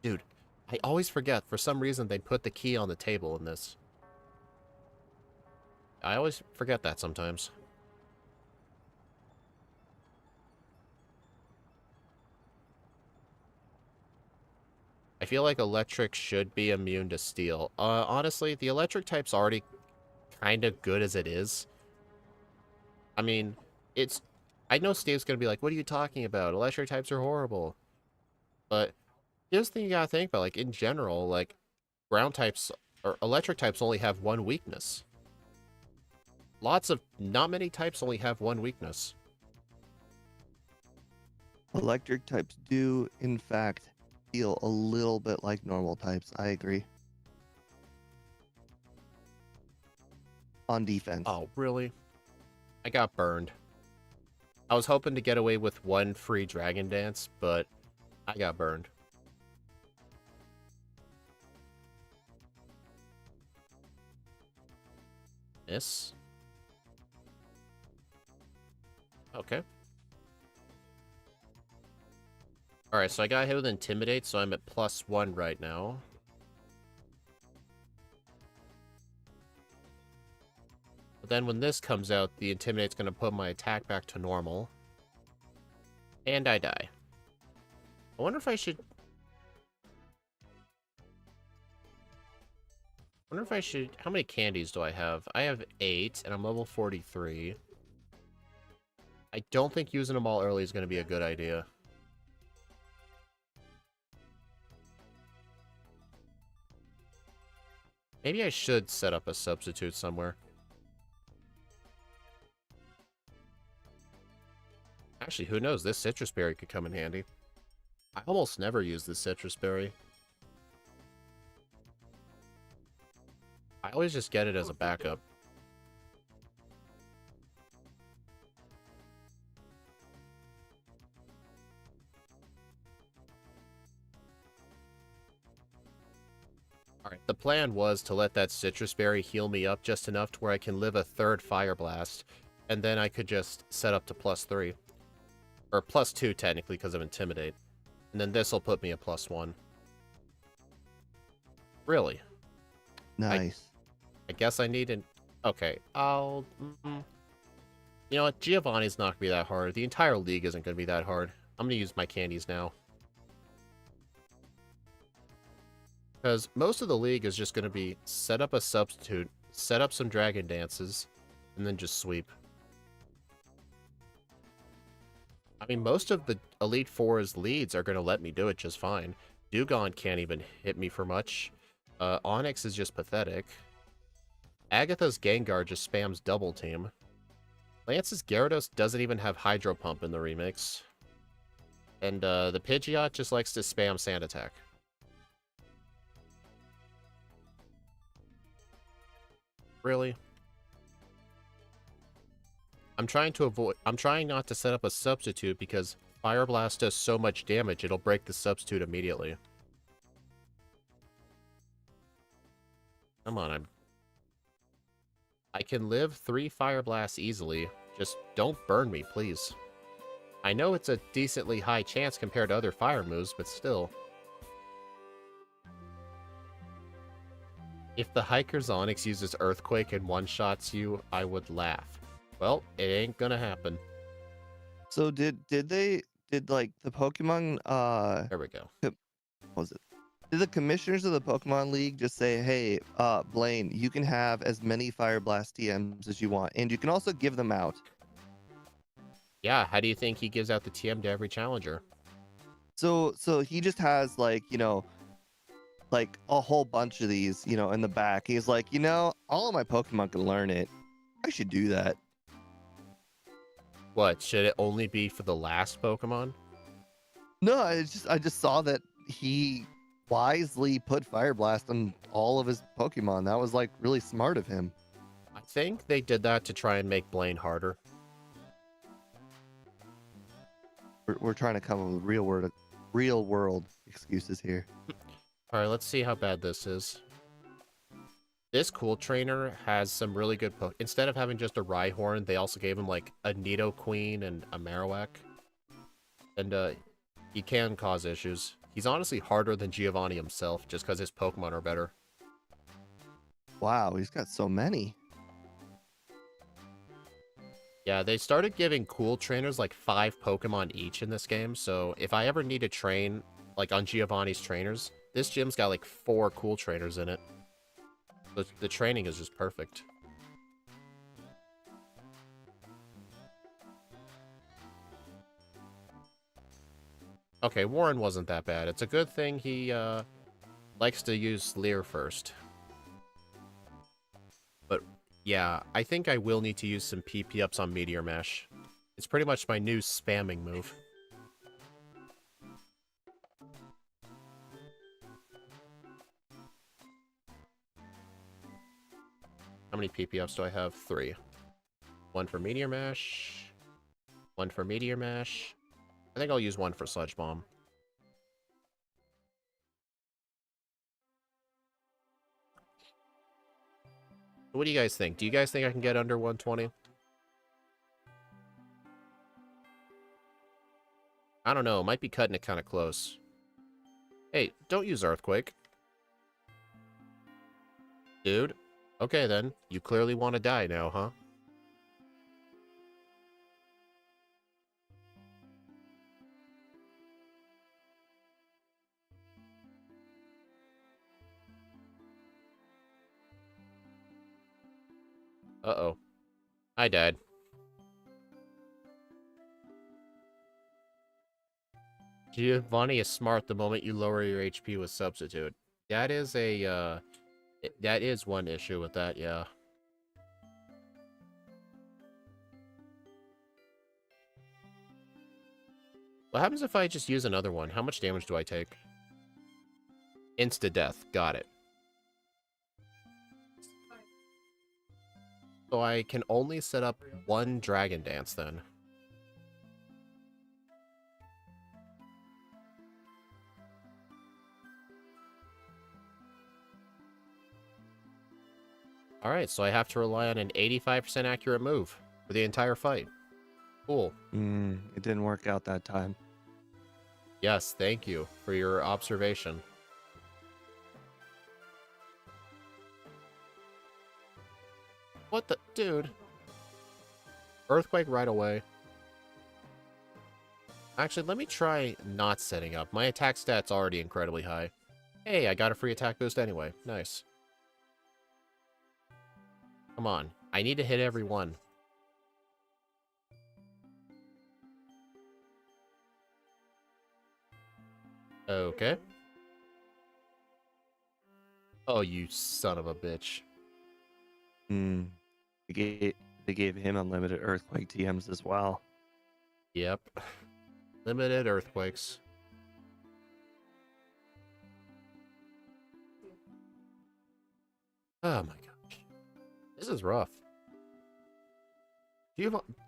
Dude, I always forget. For some reason, they put the key on the table in this. I always forget that sometimes. I feel like electric should be immune to steel. Honestly, the electric type's already kind of good as it is. I mean, it's... I know Steve's gonna be like, what are you talking about? Electric types are horrible. But here's the thing you gotta think about. Like, in general, like, ground types or electric types only have one weakness. Not many types only have one weakness. Electric types do, in fact, feel a little bit like normal types. I agree. On defense. Oh, really? I got burned. I was hoping to get away with one free Dragon Dance, but I got burned. Miss. Okay. Alright, so I got hit with Intimidate, so I'm at +1 right now. But then when this comes out, the Intimidate's going to put my attack back to normal. And I die. I wonder if I should... How many candies do I have? I have 8, and I'm level 43. I don't think using them all early is going to be a good idea. Maybe I should set up a substitute somewhere. Actually, who knows? This citrus berry could come in handy. I almost never use this citrus berry. I always just get it as a backup. Alright, the plan was to let that citrus berry heal me up just enough to where I can live a third Fire Blast, and then I could just set up to +3. Or +2, technically, because of Intimidate. And then this will put me at +1. Really? Nice. I guess I need an... Okay, I'll... You know what? Giovanni's not going to be that hard. The entire league isn't going to be that hard. I'm going to use my candies now. Because most of the league is just going to be set up a substitute, set up some Dragon Dances, and then just sweep. I mean, most of the Elite Four's leads are going to let me do it just fine. Dugong can't even hit me for much. Onyx is just pathetic. Agatha's Gengar just spams Double Team. Lance's Gyarados doesn't even have Hydro Pump in the remix. And the Pidgeot just likes to spam Sand Attack. Really? I'm trying not to set up a substitute because Fire Blast does so much damage it'll break the substitute immediately. Come on, I can live 3 Fire Blasts easily. Just don't burn me, please. I know it's a decently high chance compared to other fire moves, but still. If the Hiker's Onyx uses Earthquake and one-shots you, I would laugh. Well, it ain't gonna happen. So did like the Pokemon There we go. what was it? Did the commissioners of the Pokemon League just say, hey, Blaine, you can have as many Fire Blast TMs as you want, and you can also give them out? Yeah, how do you think he gives out the TM to every challenger? So he just has like, like a whole bunch of these, in the back. He's like, all of my Pokemon can learn it. I should do that. What, should it only be for the last Pokemon? No, I just saw that he wisely put Fire Blast on all of his Pokemon. That was like really smart of him. I think they did that to try and make Blaine harder. We're trying to come up with real world excuses here. Alright, let's see how bad this is. This Cool Trainer has some really good instead of having just a Rhyhorn, they also gave him like a Nidoqueen and a Marowak. And he can cause issues. He's honestly harder than Giovanni himself, just because his Pokemon are better. Wow, he's got so many. Yeah, they started giving cool trainers like 5 Pokemon each in this game, so if I ever need to train, like on Giovanni's trainers, this gym's got like 4 cool trainers in it. The training is just perfect. Okay, Warren wasn't that bad. It's a good thing he likes to use Leer first. But yeah, I think I will need to use some PP ups on Meteor Mash. It's pretty much my new spamming move. How many PP ups do I have? 3. 1 for Meteor Mash. 1 for Meteor Mash. I think I'll use 1 for Sludge Bomb. What do you guys think? Do you guys think I can get under 120? I don't know. Might be cutting it kind of close. Hey, don't use Earthquake. Dude. Okay, then. You clearly want to die now, huh? Uh-oh. I died. Giovanni is smart the moment you lower your HP with Substitute. That is a, that is one issue with that, yeah. What happens if I just use another one? How much damage do I take? Insta-death. Got it. So I can only set up 1 Dragon Dance, then. Alright, so I have to rely on an 85% accurate move for the entire fight. Cool. It didn't work out that time. Yes, thank you for your observation. What the... Dude. Earthquake right away. Actually, let me try not setting up. My attack stat's already incredibly high. Hey, I got a free attack boost anyway. Nice. Come on. I need to hit every one. Okay. Oh, you son of a bitch. They gave him unlimited earthquake TMs as well. Yep. Limited earthquakes. Oh my gosh. This is rough.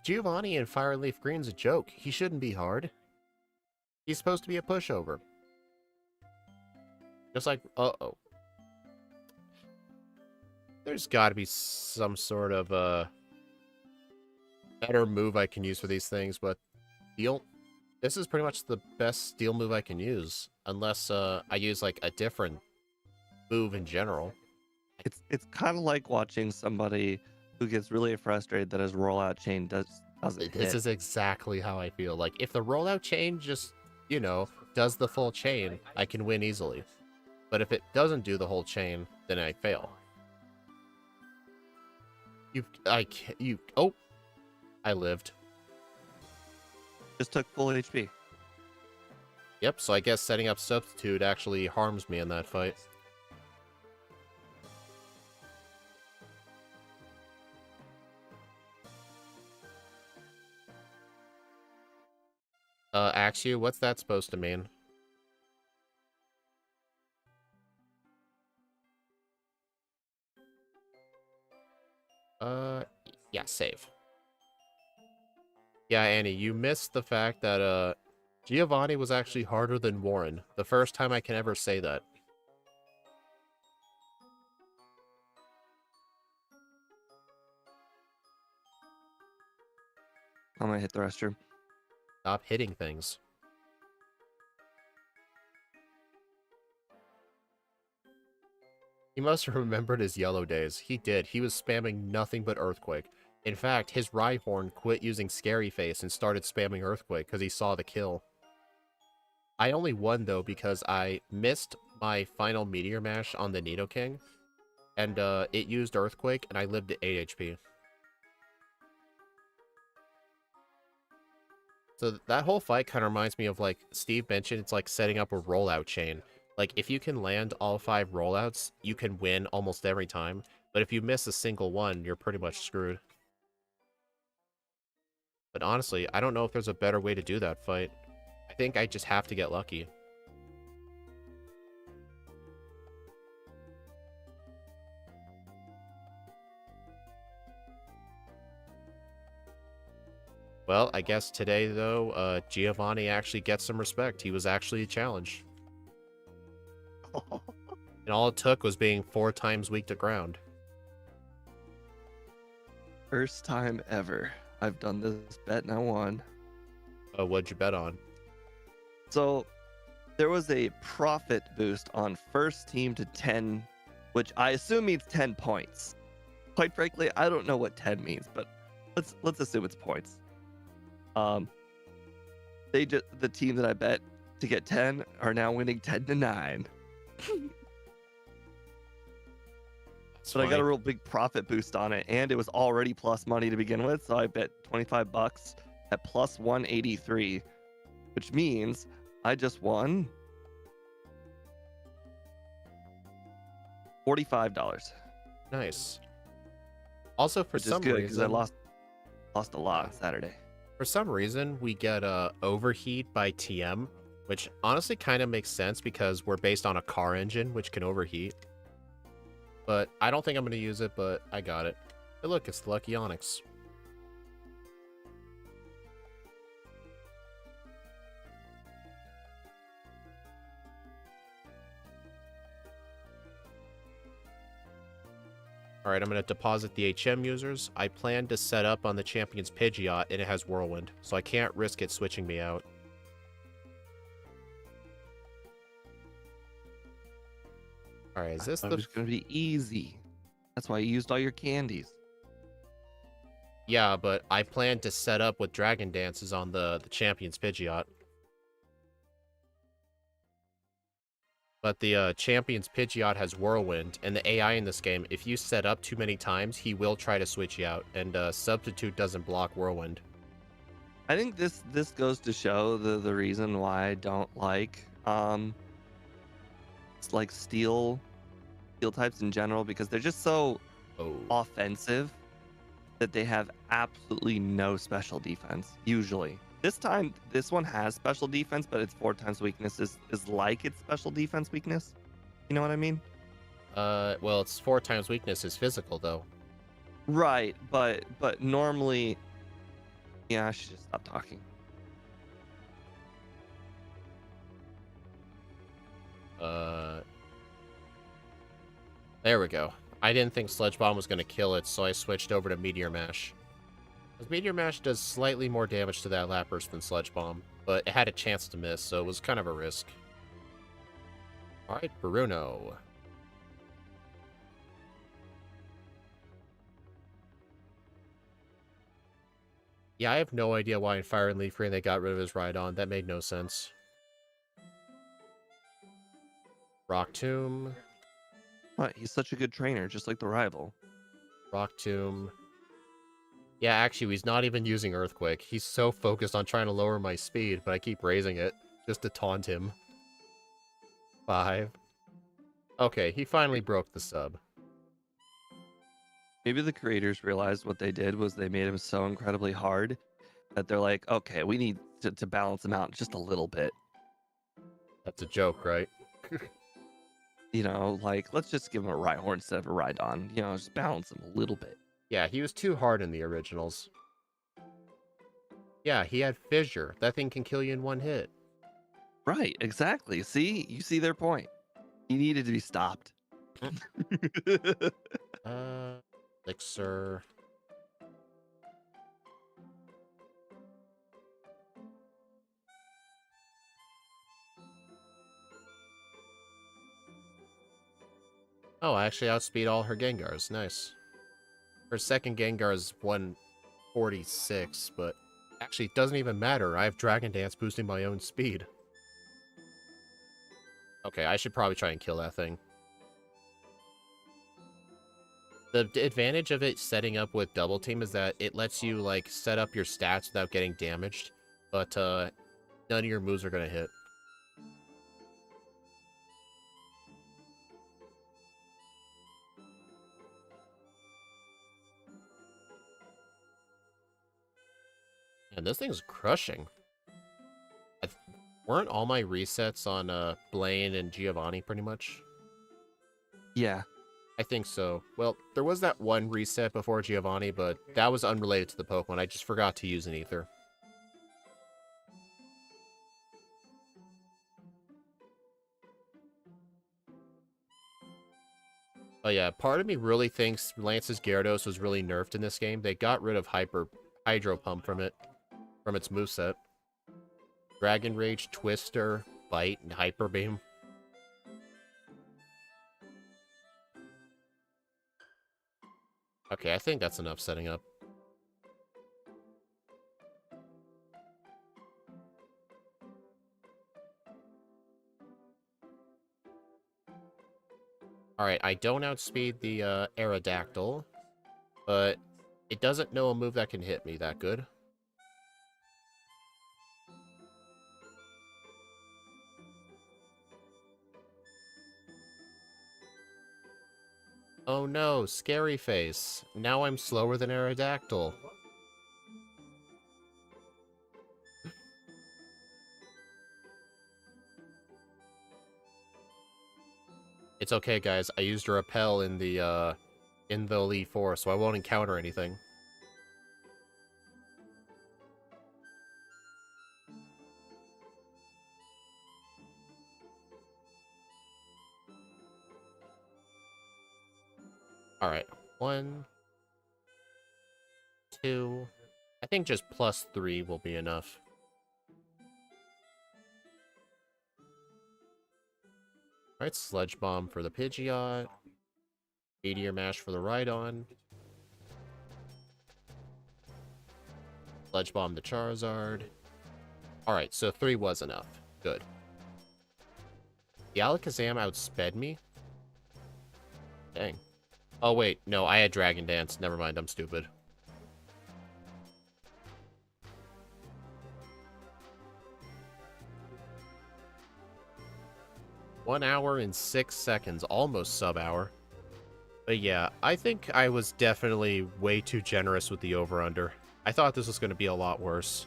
Giovanni in Fire Leaf Green's a joke. He shouldn't be hard. He's supposed to be a pushover. Just like, uh-oh. There's gotta be some sort of, better move I can use for these things, but this is pretty much the best steel move I can use. Unless, I use, like, a different move in general. It's kind of like watching somebody who gets really frustrated that his rollout chain doesn't hit. This is exactly how I feel. Like, if the rollout chain just, you know, does the full chain, I can win easily. But if it doesn't do the whole chain, then I fail. Oh! I lived. Just took full HP. Yep, so I guess setting up Substitute actually harms me in that fight. Axu, what's that supposed to mean? Yeah, save. Yeah, Annie, you missed the fact that, Giovanni was actually harder than Warren. The first time I can ever say that. I'm gonna hit the restroom. Stop hitting things. He must have remembered his yellow days. He did. He was spamming nothing but Earthquake. In fact, his Rhyhorn quit using Scary Face and started spamming Earthquake because he saw the kill. I only won, though, because I missed my final Meteor Mash on the Nidoking, and it used Earthquake, and I lived at 8 HP. So that whole fight kind of reminds me of, like, Steve mentioned, it's like setting up a rollout chain. Like, if you can land all 5 rollouts, you can win almost every time. But if you miss a single one, you're pretty much screwed. But honestly, I don't know if there's a better way to do that fight. I think I just have to get lucky. Well, I guess today, though, Giovanni actually gets some respect. He was actually a challenge. And all it took was being 4 times weak to ground. First time ever I've done this bet and I won. What'd you bet on? So there was a profit boost on first team to 10, which I assume means 10 points. Quite frankly, I don't know what 10 means, but let's assume it's points. The team that I bet to get 10 are now winning 10-9. But I got a real big profit boost on it, and it was already plus money to begin with, so I bet $25 at plus 183, which means I just won $45. Nice. Also, for Which some is good because I reason, lost a lot on Saturday. for some reason, we get overheat by TM, which honestly kind of makes sense because we're based on a car engine, which can overheat. But I don't think I'm going to use it, but I got it. Hey, look, it's the Lucky Onyx. Alright, I'm going to deposit the HM users. I plan to set up on the Champion's Pidgeot, and it has Whirlwind, so I can't risk it switching me out. Alright, is this It the... was going to be easy. That's why you used all your candies. Yeah, but I plan to set up with Dragon Dances on the Champion's Pidgeot. But the Champion's Pidgeot has Whirlwind, and the AI in this game, if you set up too many times, he will try to switch you out, and Substitute doesn't block Whirlwind. I think this goes to show the reason why I don't like it's like steel types in general, because they're just so offensive that they have absolutely no special defense usually. This time, this one has special defense, but its 4 times weakness is like its special defense weakness. You know what I mean? Well, its 4 times weakness is physical, though. Right, but normally... Yeah, I should just stop talking. There we go. I didn't think Sludge Bomb was going to kill it, so I switched over to Meteor Mash. Because Meteor Mash does slightly more damage to that Lapras than Sludge Bomb, but it had a chance to miss, so it was kind of a risk. Alright, Bruno. Yeah, I have no idea why in Fire and Leaf Green they got rid of his Rhydon. That made no sense. Rock Tomb. What? He's such a good trainer, just like the rival. Rock Tomb. Yeah, actually, he's not even using Earthquake. He's so focused on trying to lower my speed, but I keep raising it just to taunt him. 5. Okay, he finally broke the sub. Maybe the creators realized what they did was they made him so incredibly hard that they're like, okay, we need to balance him out just a little bit. That's a joke, right? You know, like, let's just give him a Rhyhorn instead of a Rhydon. You know, just balance him a little bit. Yeah, he was too hard in the originals. Yeah, he had Fissure. That thing can kill you in 1 hit. Right, exactly. See? You see their point. He needed to be stopped. Elixir. Oh, I actually outspeed all her Gengars. Nice. Her second Gengar is 146, but actually it doesn't even matter. I have Dragon Dance boosting my own speed. Okay, I should probably try and kill that thing. The advantage of it setting up with Double Team is that it lets you, like, set up your stats without getting damaged, but none of your moves are going to hit. And this thing's crushing. Weren't all my resets on Blaine and Giovanni pretty much? Yeah. I think so. Well, there was that one reset before Giovanni, but that was unrelated to the Pokemon. I just forgot to use an Ether. Oh yeah, part of me really thinks Lance's Gyarados was really nerfed in this game. They got rid of Hydro Pump from its moveset. Dragon Rage, Twister, Bite, and Hyper Beam. Okay, I think that's enough setting up. Alright, I don't outspeed the Aerodactyl, but it doesn't know a move that can hit me that good. Oh no, Scary Face. Now I'm slower than Aerodactyl. It's okay, guys. I used a Repel in the Elite Four, so I won't encounter anything. Alright. 1, 2... I think just +3 will be enough. Alright, Sludge Bomb for the Pidgeot. Meteor Mash for the Rhydon. Sludge Bomb the Charizard. Alright, so 3 was enough. Good. The Alakazam outsped me? Dang. Oh wait, no, I had Dragon Dance. Never mind, I'm stupid. One hour and 6 seconds, almost sub-hour. But yeah, I think I was definitely way too generous with the over-under. I thought this was going to be a lot worse.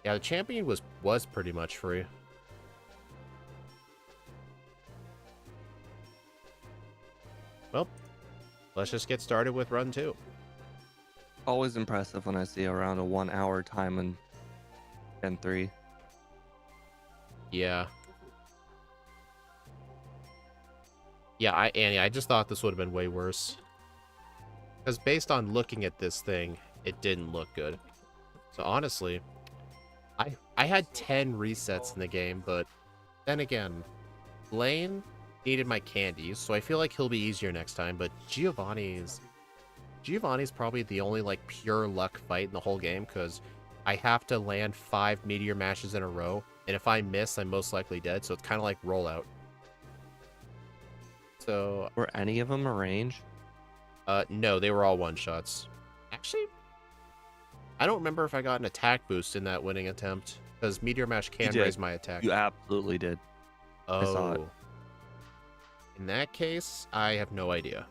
Yeah, the champion was pretty much free. Well, let's just get started with run 2. Always impressive when I see around a 1 hour time in Gen 3. Yeah. Yeah, Annie, I just thought this would have been way worse. Because based on looking at this thing, it didn't look good. So honestly, I had 10 resets in the game, but then again, Blaine needed my candies, so I feel like he'll be easier next time, but Giovanni's probably the only, like, pure luck fight in the whole game, because I have to land 5 Meteor Mashes in a row, and if I miss, I'm most likely dead, so it's kind of like rollout. So... Were any of them a range? No, they were all one-shots. Actually, I don't remember if I got an attack boost in that winning attempt, because Meteor Mash can raise my attack. You absolutely did. Oh. I saw it. In that case, I have no idea.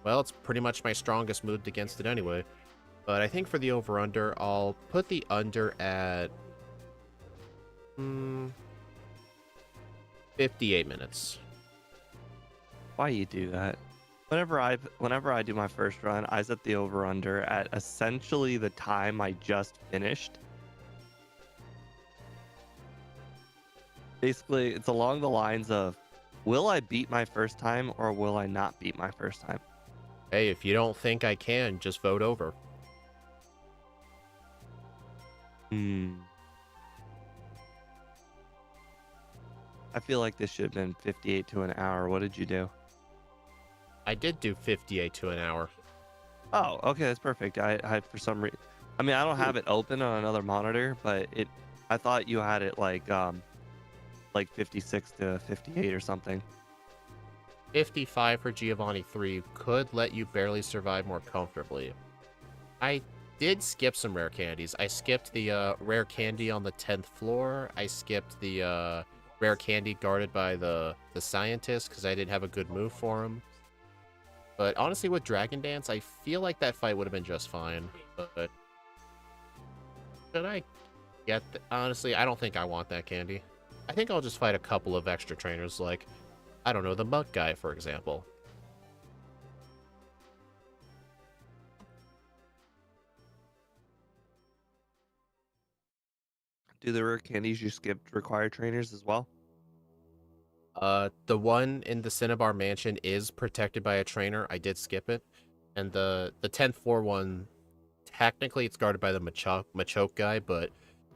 Well, it's pretty much my strongest move against it anyway. But I think for the over-under, I'll put the under at... 58 minutes. Why you do that? Whenever I do my first run, I set the over-under at essentially the time I just finished. Basically, it's along the lines of Will I beat my first time or will I not beat my first time? Hey, if you don't think I can, just vote over. Hmm. I feel like this should have been 58 to an hour. What did you do? I did do 58 to an hour. Oh, okay, that's perfect. I for some reason, I mean, I don't have it open on another monitor, but I thought you had it like 56 to 58 or something. 55 for Giovanni 3 could let you barely survive more comfortably. I did skip some rare candies. I skipped the rare candy on the 10th floor. I skipped the rare candy guarded by the scientist because I didn't have a good move for him. But honestly, with Dragon Dance, I feel like that fight would have been just fine. But should I get... Honestly, I don't think I want that candy. I think I'll just fight a couple of extra trainers, like, I don't know, the Muck guy, for example. Do the rare candies you skipped require trainers as well? The one in the Cinnabar Mansion is protected by a trainer. I did skip it. And the 10th floor one, technically it's guarded by the Machoke guy, but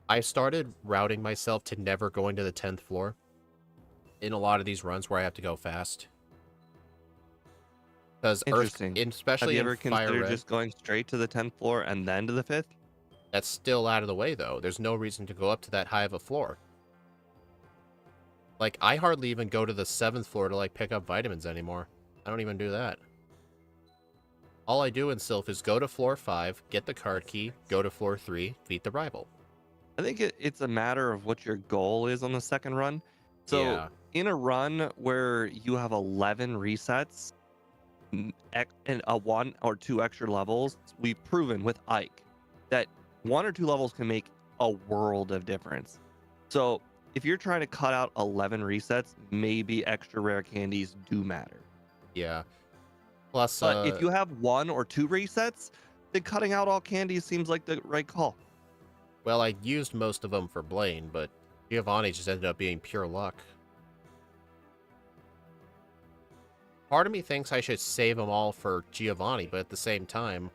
I started routing myself to never going to the 10th floor in a lot of these runs where I have to go fast. Because Interesting. Have especially you in ever Fire considered Red, just going straight to the 10th floor and then to the 5th? that's still out of the way, though. There's no reason to go up to that high of a floor. Like, I hardly even go to the 7th floor to, like, pick up vitamins anymore. I don't even do that. All I do in Sylph is go to floor 5, get the card key, go to floor 3, beat the rival. I think it's a matter of what your goal is on the second run. So Yeah. in a run where you have 11 resets and a 1 or 2 extra levels, we've proven with Ike that 1 or 2 levels can make a world of difference. So if you're trying to cut out 11 resets, maybe extra rare candies do matter. Yeah. Plus, But if you have 1 or 2 resets, then cutting out all candies seems like the right call. well, I used most of them for Blaine, but Giovanni just ended up being pure luck. Part of me thinks I should save them all for Giovanni, but at the same time,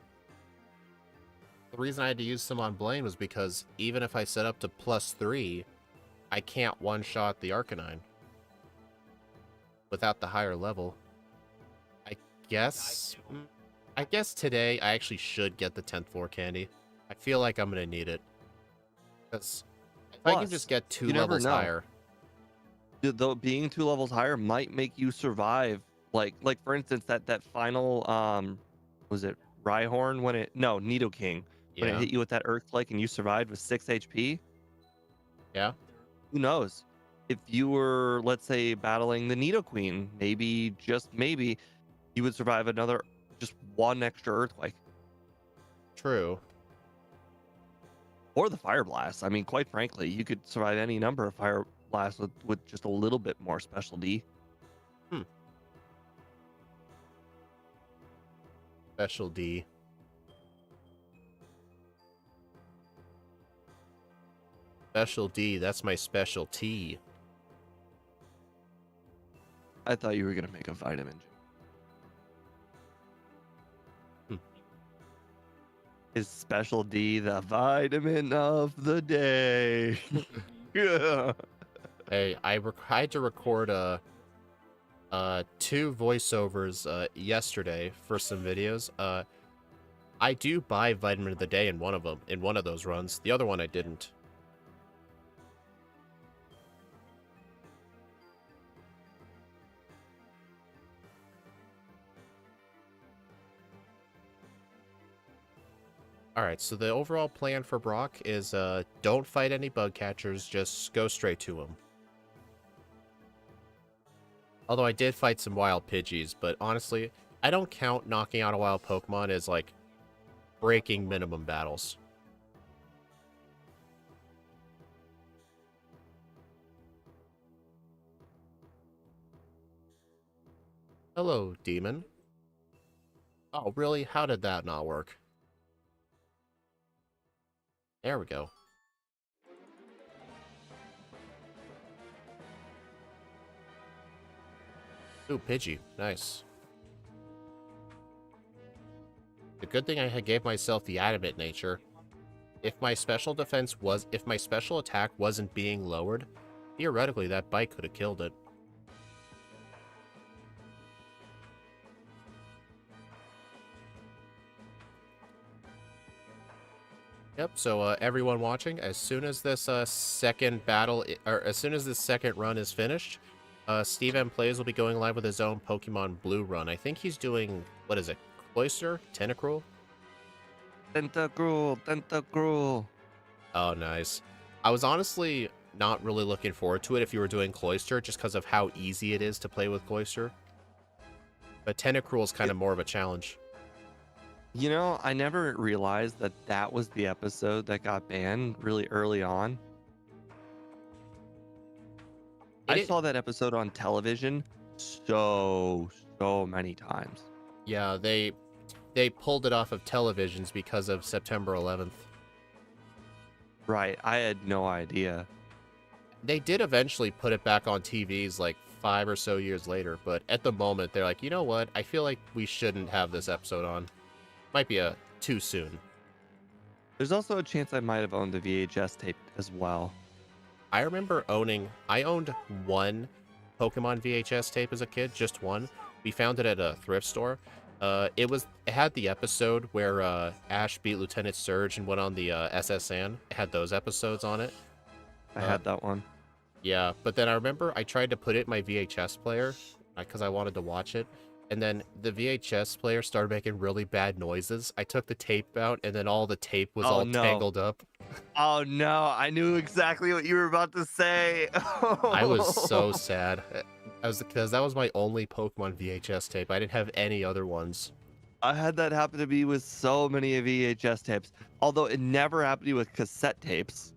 the reason I had to use some on Blaine was because even if I set up to +3, I can't one-shot the Arcanine without the higher level. I guess... I guess today I actually should get the 10th floor candy. I feel like I'm going to need it. Because if I can just get 2 you never levels know. higher... Though being 2 levels higher might make you survive. Like for instance, that final was it Rhyhorn when it no Nidoking when it Yeah. hit you with that Earthquake and you survived with 6 HP? Yeah. Who knows? If you were, let's say, battling the Nidoqueen, maybe just maybe you would survive another just 1 extra Earthquake. True. Or the Fire Blast. I mean, quite frankly, you could survive any number of Fire Blasts with just a little bit more special D. Special D. Special D, that's my specialty. I thought you were gonna make a vitamin. Is Special D the vitamin of the day? Yeah. Hey, I had to record 2 voiceovers yesterday for some videos. I do buy vitamin of the day in one of them, in one of those runs. The other one I didn't. Alright, so the overall plan for Brock is don't fight any bug catchers, just go straight to them. Although I did fight some wild Pidgeys, but honestly, I don't count knocking out a wild Pokemon as, like, breaking minimum battles. Hello, demon. Oh, really? How did that not work? There we go. Ooh, Pidgey. Nice. The good thing I gave myself the adamant nature. If my special attack wasn't being lowered, theoretically that bite could have killed it. Yep, so everyone watching, as soon as this second run is finished, Steve M Plays will be going live with his own Pokemon Blue run. I think he's doing, what is it, Cloyster? Tentacruel? Tentacruel. Oh, nice. I was honestly not really looking forward to it if you were doing Cloyster, just because of how easy it is to play with Cloyster. But Tentacruel is kind of more of a challenge. You know, I never realized that that was the episode that got banned really early on. I saw that episode on television so many times. Yeah, they pulled it off of televisions because of September 11th. Right, I had no idea. They did eventually put it back on TVs like 5 or so years later, but at the moment they're like, you know what? I feel like we shouldn't have this episode on. Might be too soon. There's also a chance I might have owned the VHS tape as well. I remember I owned one Pokemon VHS tape as a kid, just one. We found it at a thrift store. It had the episode where Ash beat Lieutenant Surge and went on the SS Anne. It had those episodes on it. I had that one. Yeah, but then I remember I tried to put it in my VHS player because I wanted to watch it. And then the VHS player started making really bad noises. I took the tape out, and then all the tape was tangled up. Oh no, I knew exactly what you were about to say. I was so sad. Because that was my only Pokemon VHS tape. I didn't have any other ones. I had that happen to me with so many VHS tapes, although it never happened to me with cassette tapes.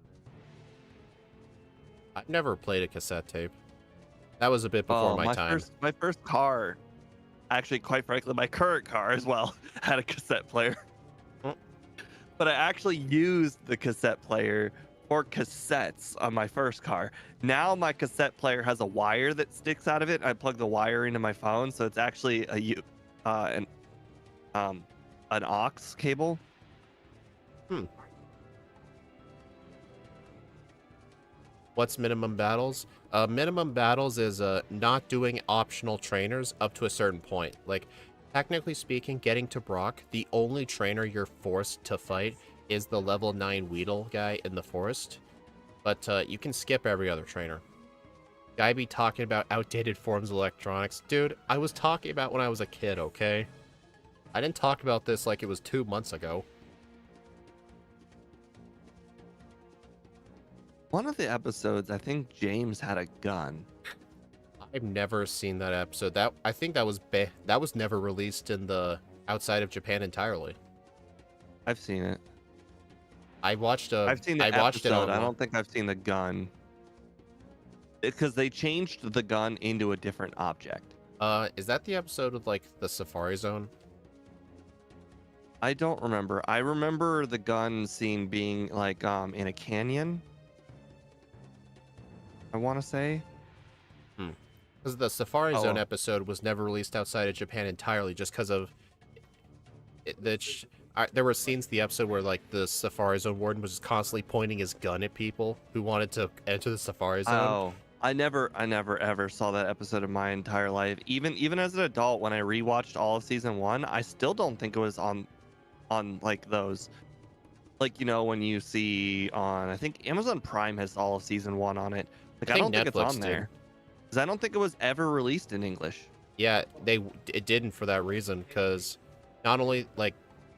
I've never played a cassette tape. That was a bit before my time. My first car, actually, quite frankly, my current car as well, had a cassette player. But I actually used the cassette player for cassettes on my first car. Now my cassette player has a wire that sticks out of it. I plug the wire into my phone, so it's actually an aux cable. What's minimum battles? Minimum battles is not doing optional trainers up to a certain point. Like, technically speaking, getting to Brock, the only trainer you're forced to fight is the level 9 Weedle guy in the forest. But you can skip every other trainer. Guy be talking about outdated forms of electronics. Dude, I was talking about when I was a kid, okay? I didn't talk about this like it was 2 months ago. One of the episodes, I think James had a gun. I've never seen that episode. I think that was never released in the outside of Japan entirely. I've seen it. I've seen the watched episode. it I don't think I've seen the gun. Because they changed the gun into a different object. Is that the episode with like the Safari Zone? I don't remember. I remember the gun scene being like in a canyon. I want to say. Because the Safari Zone episode was never released outside of Japan entirely, just because of there were scenes in the episode where like the Safari Zone warden was just constantly pointing his gun at people who wanted to enter the Safari Zone. Oh, I never ever saw that episode in my entire life. Even as an adult, when I rewatched all of season 1, I still don't think it was on like those. Like, you know, when you see on, I think Amazon Prime has all of season 1 on it. Like, I don't think it's on there. Because I don't think it was ever released in English. Yeah, it didn't for that reason, because not only, like,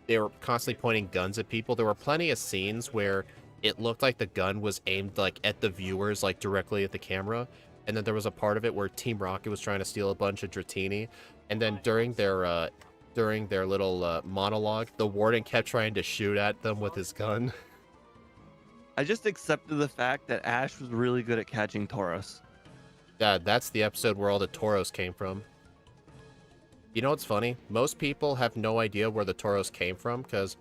they were constantly pointing guns at people, there were plenty of scenes where it looked like the gun was aimed, like, at the viewers, like, directly at the camera. And then there was a part of it where Team Rocket was trying to steal a bunch of Dratini. And then during their little monologue, the warden kept trying to shoot at them with his gun. I just accepted the fact that Ash was really good at catching Tauros. Yeah, that's the episode where all the Tauros came from. You know what's funny? Most people have no idea where the Tauros came from, because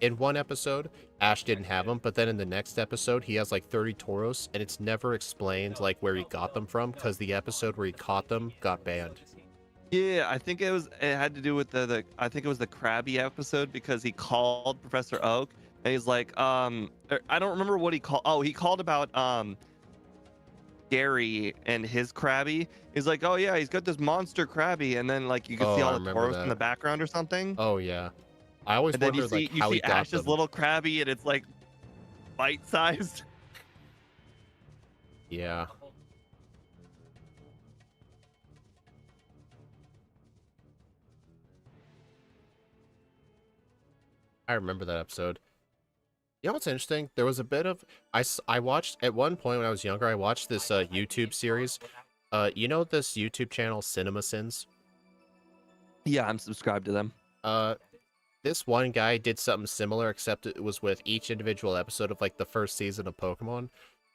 in one episode, Ash didn't have them, but then in the next episode, he has like 30 Tauros, and it's never explained like where he got them from, because the episode where he caught them got banned. Yeah, I think it had to do with the I think it was the Krabby episode because he called Professor Oak and he's like, I don't remember what he called. Oh, he called about Gary and his Krabby. He's like, oh yeah, he's got this monster Krabby, and then like you could see Oh, I all the remember Tauros in the that. background or something. Oh yeah. I always And then wondered like you how he see got Ash's them. little Krabby, and it's like bite sized. Yeah. I remember that episode. You know what's interesting? There was a bit of I watched at one point when I was younger. I watched this YouTube series. You know this YouTube channel Cinema Sins? Yeah, I'm subscribed to them. Uh, this one guy did something similar, except it was with each individual episode of like the first season of Pokemon.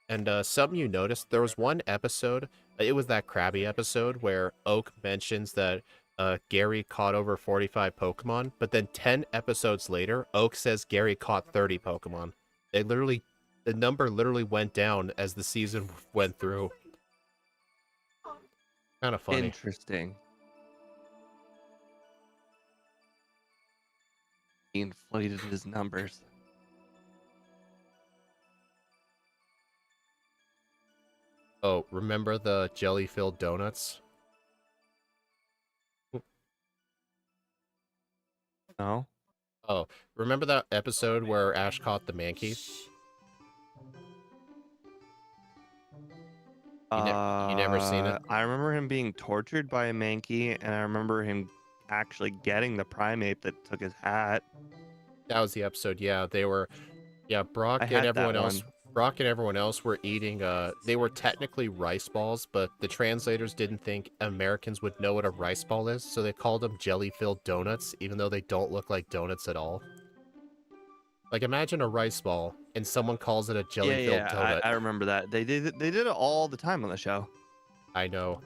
And something you noticed, there was one episode. It was that Krabby episode where Oak mentions that Gary caught over 45 Pokemon, but then 10 episodes later, Oak says Gary caught 30 Pokemon. The number literally went down as the season went through. Kind of funny. Interesting. He inflated his numbers. Oh, remember the jelly-filled donuts? No. Oh, remember that episode where Ash caught the Mankey? You never seen it? I remember him being tortured by a Mankey, and I remember him actually getting the primate that took his hat. That was the episode. Yeah, they were. Yeah, I had that one. Brock and everyone else were eating. They were technically rice balls, but the translators didn't think Americans would know what a rice ball is, so they called them jelly-filled donuts, even though they don't look like donuts at all. Like, imagine a rice ball, and someone calls it a jelly-filled donut. I remember that. They did it all the time on the show. I know.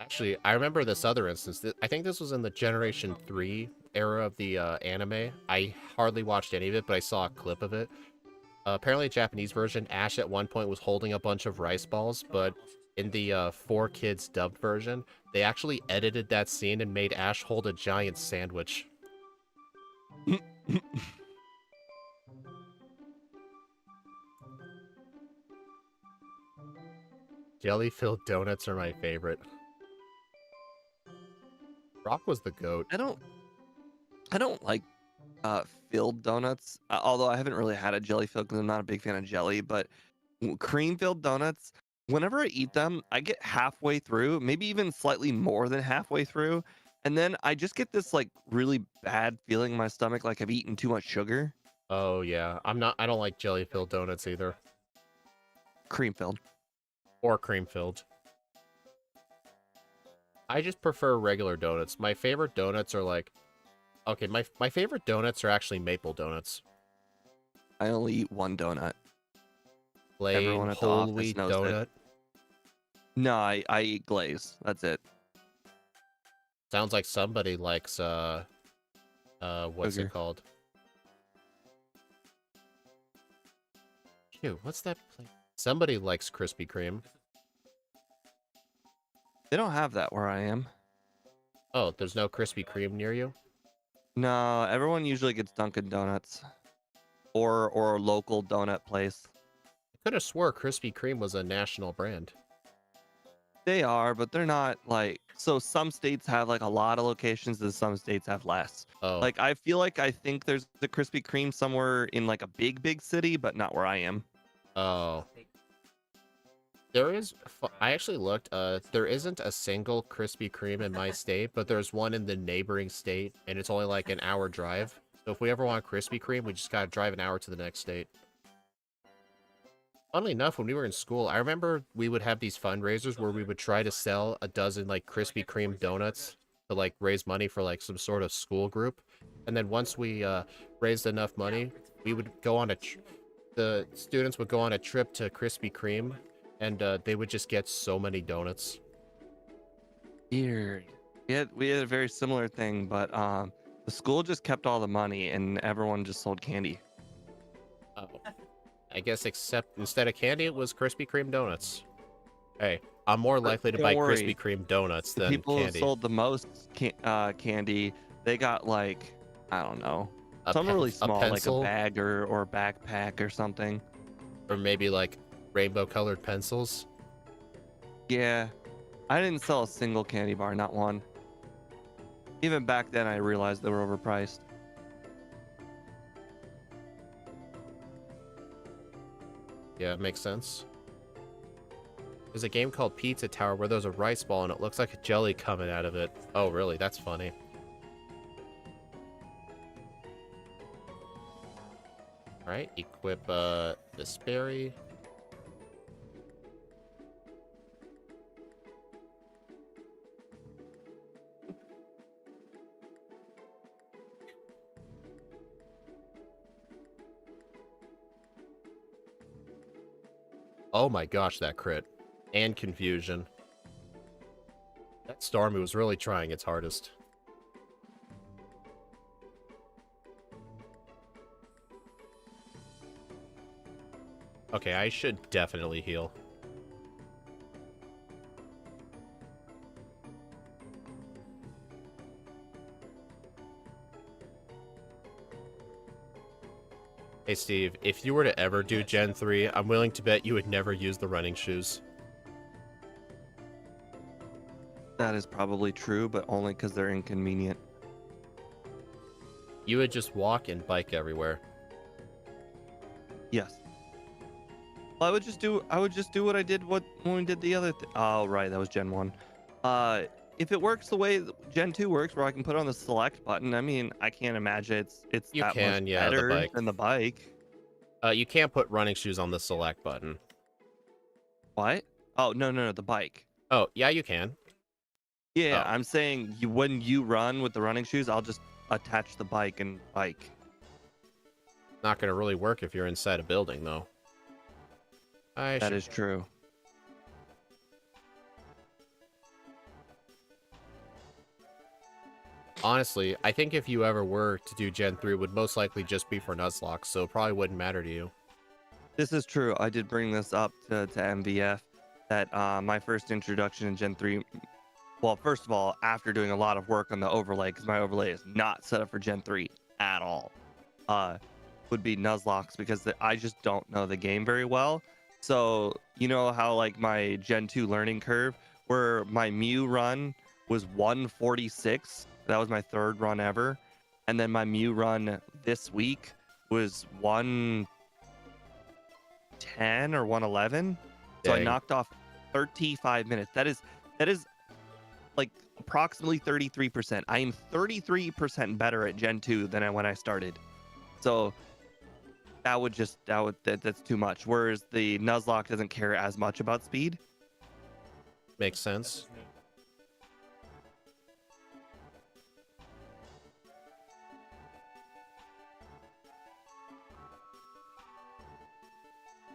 Actually, I remember this other instance. I think this was in the Generation 3 era of the anime. I hardly watched any of it, but I saw a clip of it. Apparently, Japanese version, Ash at one point was holding a bunch of rice balls, but in the 4Kids dubbed version, they actually edited that scene and made Ash hold a giant sandwich. Jelly-filled donuts are my favorite. Brock was the GOAT. I don't like filled donuts. Although I haven't really had a jelly filled because I'm not a big fan of jelly. But cream filled donuts, whenever I eat them, I get halfway through, maybe even slightly more than halfway through, and then I just get this like really bad feeling in my stomach, like I've eaten too much sugar. Oh yeah, I don't like jelly-filled donuts either. Cream filled. Or cream-filled. I just prefer regular donuts. My favorite donuts are like... Okay, my favorite donuts are actually maple donuts. I only eat one donut. Plain Everyone at the whole office wheat knows donut. it. No, I eat glaze. That's it. Sounds like somebody likes what's Sugar. it called? Phew, what's that place? Somebody likes Krispy Kreme. They don't have that where I am. Oh, there's no Krispy Kreme near you? No, everyone usually gets Dunkin' Donuts or a local donut place. I could have swore Krispy Kreme was a national brand. They are, but they're not like so some states have like a lot of locations and some states have less. Oh, Like I feel like I think there's the Krispy Kreme somewhere in like a big city, but not where I am. oh. There is, I actually looked, there isn't a single Krispy Kreme in my state, but there's one in the neighboring state, and it's only like an hour drive. So if we ever want Krispy Kreme, we just gotta drive an hour to the next state. Funnily enough, when we were in school, I remember we would have these fundraisers where we would try to sell a dozen, like, Krispy Kreme donuts to, like, raise money for, like, some sort of school group. And then once we, raised enough money, we would go on the students would go on a trip to Krispy Kreme, and they would just get so many donuts. Weird. We had a very similar thing, but the school just kept all the money and everyone just sold candy. Oh. I guess except instead of candy, it was Krispy Kreme donuts. Hey, I'm more likely to Don't buy worry. Krispy Kreme donuts The than people who candy. sold the most candy, they got like, I don't know, A something really a small, like a pencil, bag or a backpack or something. or maybe like rainbow colored pencils. Yeah, I didn't sell a single candy bar, not one. Even back then, I realized they were overpriced. Yeah, it makes sense. There's a game called Pizza Tower where there's a rice ball and it looks like a jelly coming out of it. Oh, really? That's funny. Alright, equip this berry. Oh my gosh, that crit. And confusion. That Stormy was really trying its hardest. Okay, I should definitely heal. Hey Steve, if you were to ever do Gen 3, I'm willing to bet you would never use the running shoes. That is probably true, but only because they're inconvenient. You would just walk and bike everywhere. Yes. Well, I would just do what I did when we did the other oh, right, that was Gen 1. If it works the way Gen 2 works, where I can put on the select button, I mean, I can't imagine it's You that can, much yeah, the better bike. than the bike. You can't put running shoes on the select button. What? Oh, no, the bike. Oh, yeah, you can. Yeah, Oh. I'm saying when you run with the running shoes, I'll just attach the bike and bike. Not gonna really work if you're inside a building, though. That is true. Honestly, I think if you ever were to do Gen 3, it would most likely just be for Nuzlocke, so it probably wouldn't matter to you. This is true. I did bring this up to MVF that my first introduction in Gen 3. Well, first of all, after doing a lot of work on the overlay, because my overlay is not set up for Gen 3 at all, would be Nuzlocke because I just don't know the game very well. So, you know how like my Gen 2 learning curve, where my Mew run was 146. That was my third run ever. And then my Mew run this week was 110 or 111. So I Dang. knocked off 35 minutes. That is like approximately 33%. I am 33% better at Gen 2 than when I started. So that's too much. Whereas the Nuzlocke doesn't care as much about speed. Makes sense.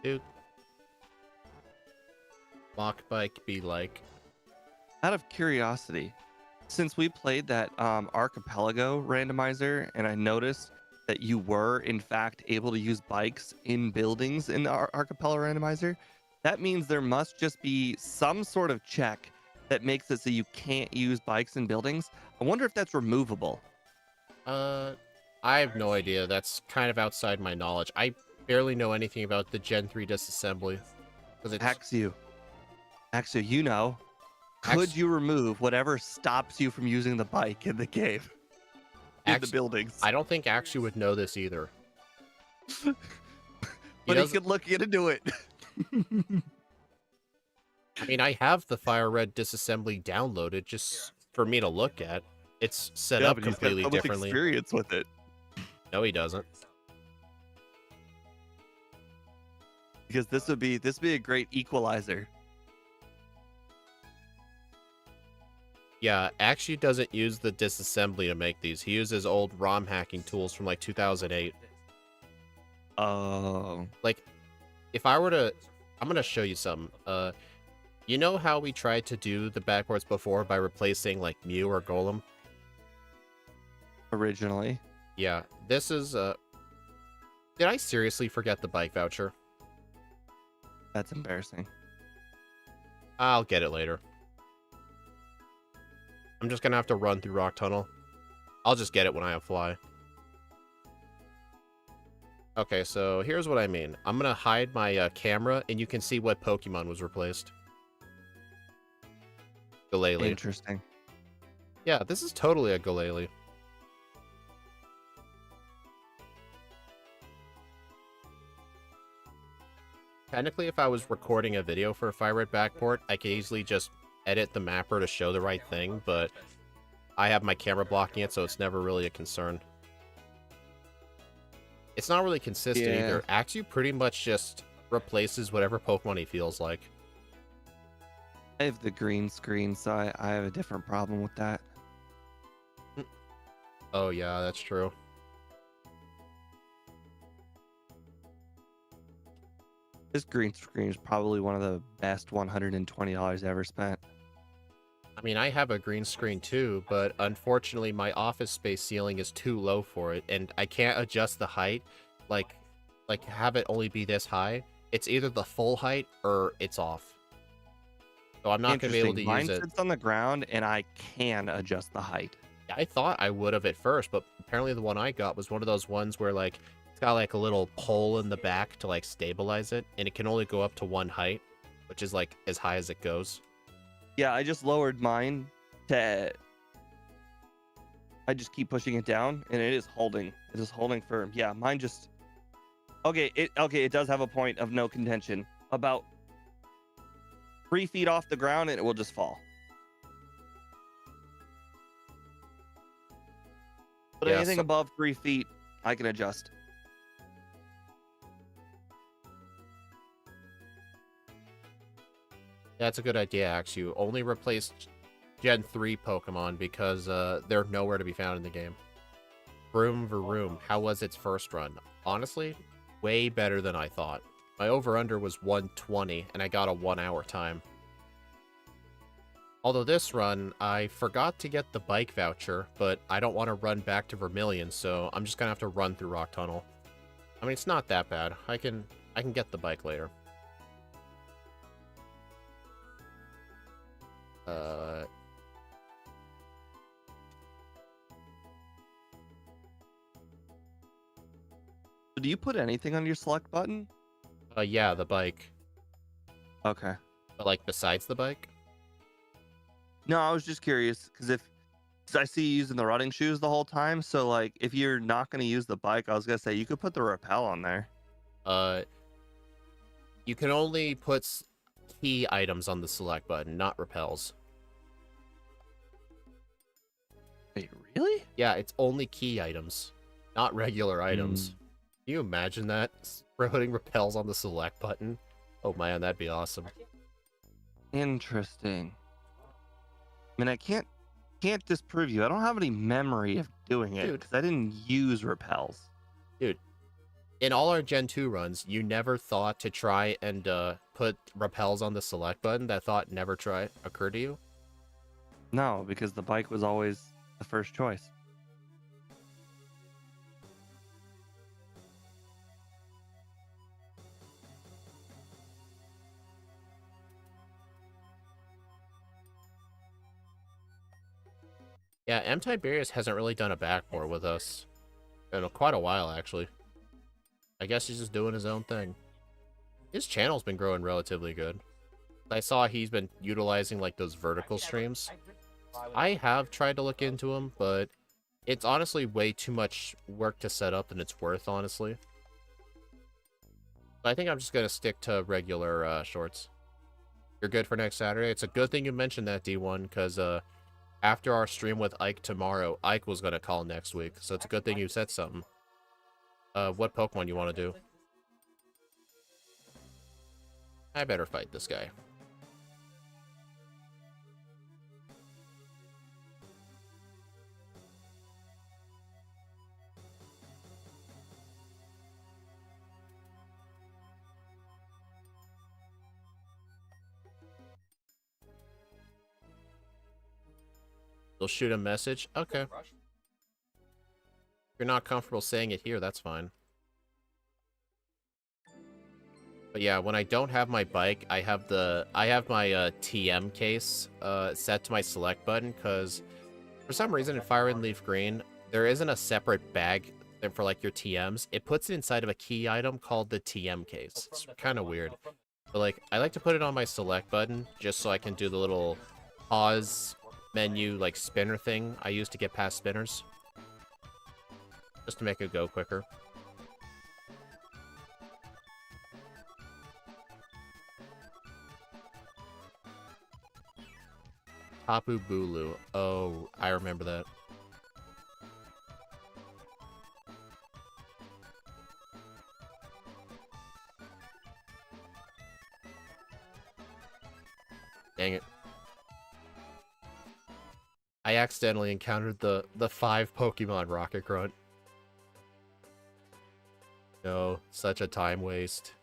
Dude. Mock bike be like. Out of curiosity, since we played that Archipelago randomizer, and I noticed that you were in fact able to use bikes in buildings in the Archipelago randomizer, that means there must just be some sort of check that makes it so you can't use bikes in buildings. I wonder if that's removable. I have no idea. That's kind of outside my knowledge. I barely know anything about the Gen 3 disassembly. Axio, you know. Could you remove whatever stops you from using the bike in the game? In the buildings. I don't think Axu would know this either. But he could look into it. I mean, I have the Firered disassembly downloaded just for me to look at. It's set up completely differently. Experience with it. No, he doesn't. Because this would be a great equalizer. Yeah, Axu doesn't use the disassembly to make these. He uses old ROM hacking tools from like 2008. Like, if I were to, I'm gonna show you some. You know how we tried to do the backports before by replacing like Mew or Golem? Originally. Yeah, this is did I seriously forget the bike voucher? That's embarrassing. I'll get it later. I'm just gonna have to run through Rock Tunnel. I'll just get it when I have Fly. Okay, so here's what I mean. I'm gonna hide my camera, and you can see what Pokemon was replaced. Galele. Interesting. Yeah, this is totally a Galele. Technically, if I was recording a video for a Firered backport, I could easily just edit the mapper to show the right thing, but I have my camera blocking it, so it's never really a concern. It's not really consistent either. Axew pretty much just replaces whatever Pokemon he feels like. I have the green screen, so I have a different problem with that. Oh yeah, that's true. This green screen is probably one of the best $120 ever spent. I mean, I have a green screen too, but unfortunately my office space ceiling is too low for it, and I can't adjust the height, like have it only be this high. It's either the full height or it's off. So I'm not going to be able to Mine use it. sits on the ground, and I can adjust the height. I thought I would have at first, but apparently the one I got was one of those ones where like it's got like a little pole in the back to like stabilize it, and it can only go up to one height, which is like as high as it goes. Yeah, I just lowered mine to. I just keep pushing it down, and it is holding. It is holding firm. Yeah, mine just. Okay, it does have a point of no contention. About 3 feet off the ground, and it will just fall. But Yeah, anything above 3 feet, I can adjust. That's a good idea, Axew. Only replace Gen 3 Pokemon because they're nowhere to be found in the game. Revavroom, how was its first run? Honestly, way better than I thought. My over-under was 120, and I got a 1-hour time. Although this run, I forgot to get the bike voucher, but I don't want to run back to Vermilion, so I'm just gonna have to run through Rock Tunnel. I mean, it's not that bad. I can get the bike later. Do you put anything on your select button? Yeah, the bike. Okay. But like besides the bike? No, I was just curious because if 'cause I see you using the running shoes the whole time, so like if you're not going to use the bike, I was gonna say you could put the rappel on there. You can only put key items on the select button, not repels. Wait, really? Yeah, it's only key items, not regular items. Can you imagine that? Putting repels on the select button? Oh man, that'd be awesome. Interesting. I mean, I can't disprove you. I don't have any memory of doing it Dude. because I didn't use repels. Dude, in all our Gen 2 runs, you never thought to try and put repels on the select button? That thought never occurred to you? No, because the bike was always the first choice. Yeah, M. Tiberius hasn't really done a backport with us in quite a while, actually. I guess he's just doing his own thing. His channel's been growing relatively good. I saw he's been utilizing like those vertical streams. I have tried to look into him, but it's honestly way too much work to set up than it's worth, honestly. I think I'm just gonna stick to regular shorts. You're good for next Saturday? It's a good thing you mentioned that, D1, because after our stream with Ike tomorrow, Ike was gonna call next week, so it's a good thing you said something. What Pokemon you want to do? I better fight this guy. They'll shoot a message? Okay. If you're not comfortable saying it here, that's fine. But yeah, when I don't have my bike, I have my TM case set to my select button because for some reason in Fire and Leaf Green there isn't a separate bag for like your TMs. It puts it inside of a key item called the TM case. It's kind of weird. But like I like to put it on my select button just so I can do the little pause menu like spinner thing I use to get past spinners. Just to make it go quicker. Tapu Bulu. Oh, I remember that. Dang it. I accidentally encountered the 5 Pokemon Rocket Grunt. No, such a time waste.